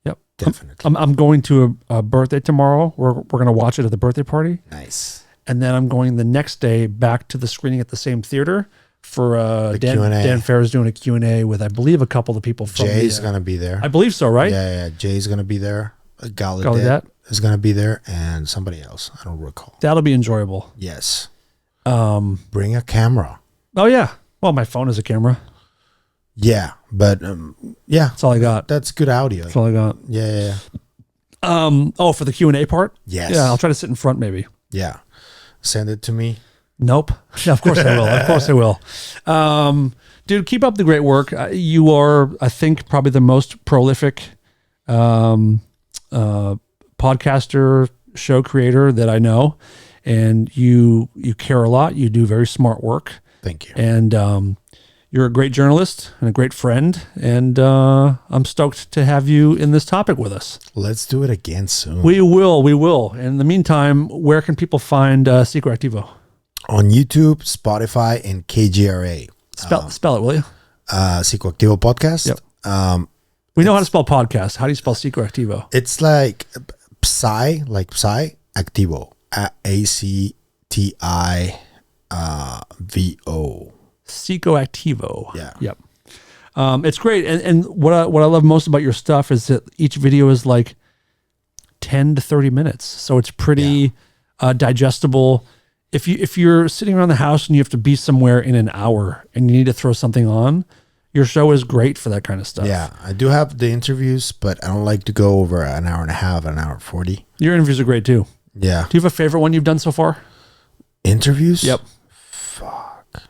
Yep. Definitely. I'm going to a birthday tomorrow. We're going to watch it at the birthday party. Nice. And then I'm going the next day back to the screening at the same theater for Dan Farah's doing a Q&A with, I believe, a couple of people from Jay's gonna be there. I believe so, right? Yeah. Jay's gonna be there. Gallaudet is gonna be there, and somebody else. I don't recall. That'll be enjoyable. Yes. Bring a camera. Oh yeah. Well, my phone is a camera. Yeah, but yeah, That's all I got. that's good audio. That's all I got. Yeah. Oh, for the Q&A part? Yes. Yeah, I'll try to sit in front maybe. Yeah. Send it to me. Nope. Yeah, of course I will. Of course I will. Dude, keep up the great work. You are, I think, probably the most prolific podcaster, show creator that I know. And you care a lot. You do very smart work. Thank you. And you're a great journalist and a great friend. And I'm stoked to have you in this topic with us. Let's do it again soon. We will. In the meantime, where can people find Psicoactivo? On YouTube, Spotify, and KGRA. Spell it, will you? Psicoactivo Podcast. Yep. We know how to spell podcast. How do you spell Psicoactivo? It's like Psy, Activo. ACTIVO. Psicoactivo. Yeah. Yep. It's great. And what I love most about your stuff is that each video is like 10 to 30 minutes. So it's pretty digestible. If you're sitting around the house and you have to be somewhere in an hour and you need to throw something on, your show is great for that kind of stuff. Yeah, I do have the interviews, but I don't like to go over an hour and a half, an hour 40. Your interviews are great too. Yeah. Do you have a favorite one you've done so far? Interviews? Yep. Fuck.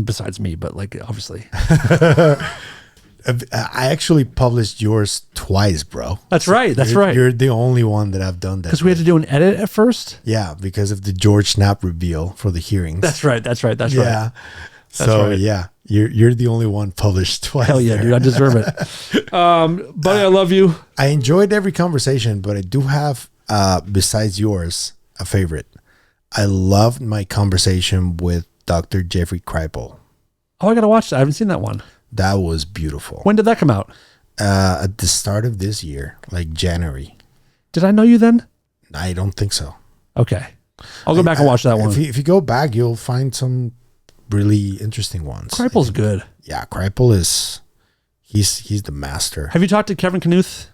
Besides me, but like obviously. I actually published yours twice, bro. That's right. That's right. You're the only one that I've done that. Because we had to do an edit at first. Yeah, because of the George Knapp reveal for the hearings. That's right. Yeah. So right. yeah, you're the only one published twice. Hell yeah, there. dude. I deserve it. Buddy, I love you. I enjoyed every conversation, but I do have, besides yours, a favorite. I loved my conversation with Dr. Jeffrey Kripal. Oh, I got to watch that. I haven't seen that one. That was beautiful. When did that come out? At the start of this year, like January. Did I know you then? I don't think so. Okay. I'll go back and watch that one. If you go back, you'll find some really interesting ones. Kripal's good. Yeah, Kripal is, he's the master. Have you talked to Kevin Knuth?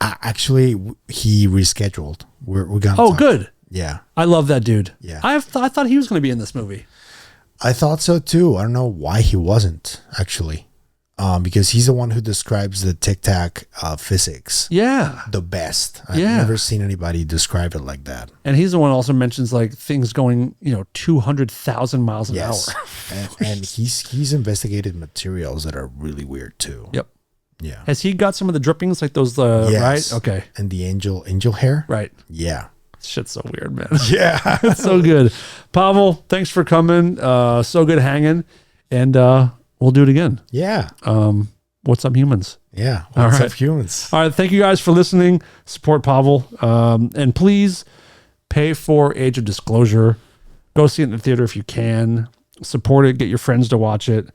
Actually, he rescheduled. We're gonna Oh, talk. good. Yeah. I love that dude. Yeah. I thought he was going to be in this movie. I thought so too. I don't know why he wasn't, actually. Because he's the one who describes the tic-tac physics Yeah. the best. I've Yeah. never seen anybody describe it like that. And he's the one who also mentions like things going, 200,000 miles an hour. and he's investigated materials that are really weird too. Yep. Yeah. Has he got some of the drippings like those, Yes. right? Okay. And the angel hair? Right. Yeah. Shit's so weird, man. Yeah. It's so good. Pavel, thanks for coming. So good hanging. And we'll do it again. Yeah. What's up, humans? Yeah. All What's right. up, humans? All right. Thank you guys for listening. Support Pavel. And please pay for Age of Disclosure. Go see it in the theater if you can. Support it. Get your friends to watch it.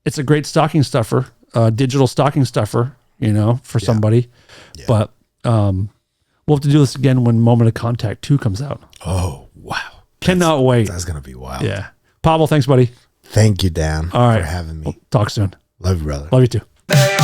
It's a great stocking stuffer, digital stocking stuffer, for somebody. Yeah. But we'll have to do this again when Moment of Contact 2 comes out. Oh, wow. Cannot wait. That's going to be wild. Yeah. Pavel, thanks, buddy. Thank you, Dan, All right. for having me. We'll talk soon. Love you, brother. Love you too. They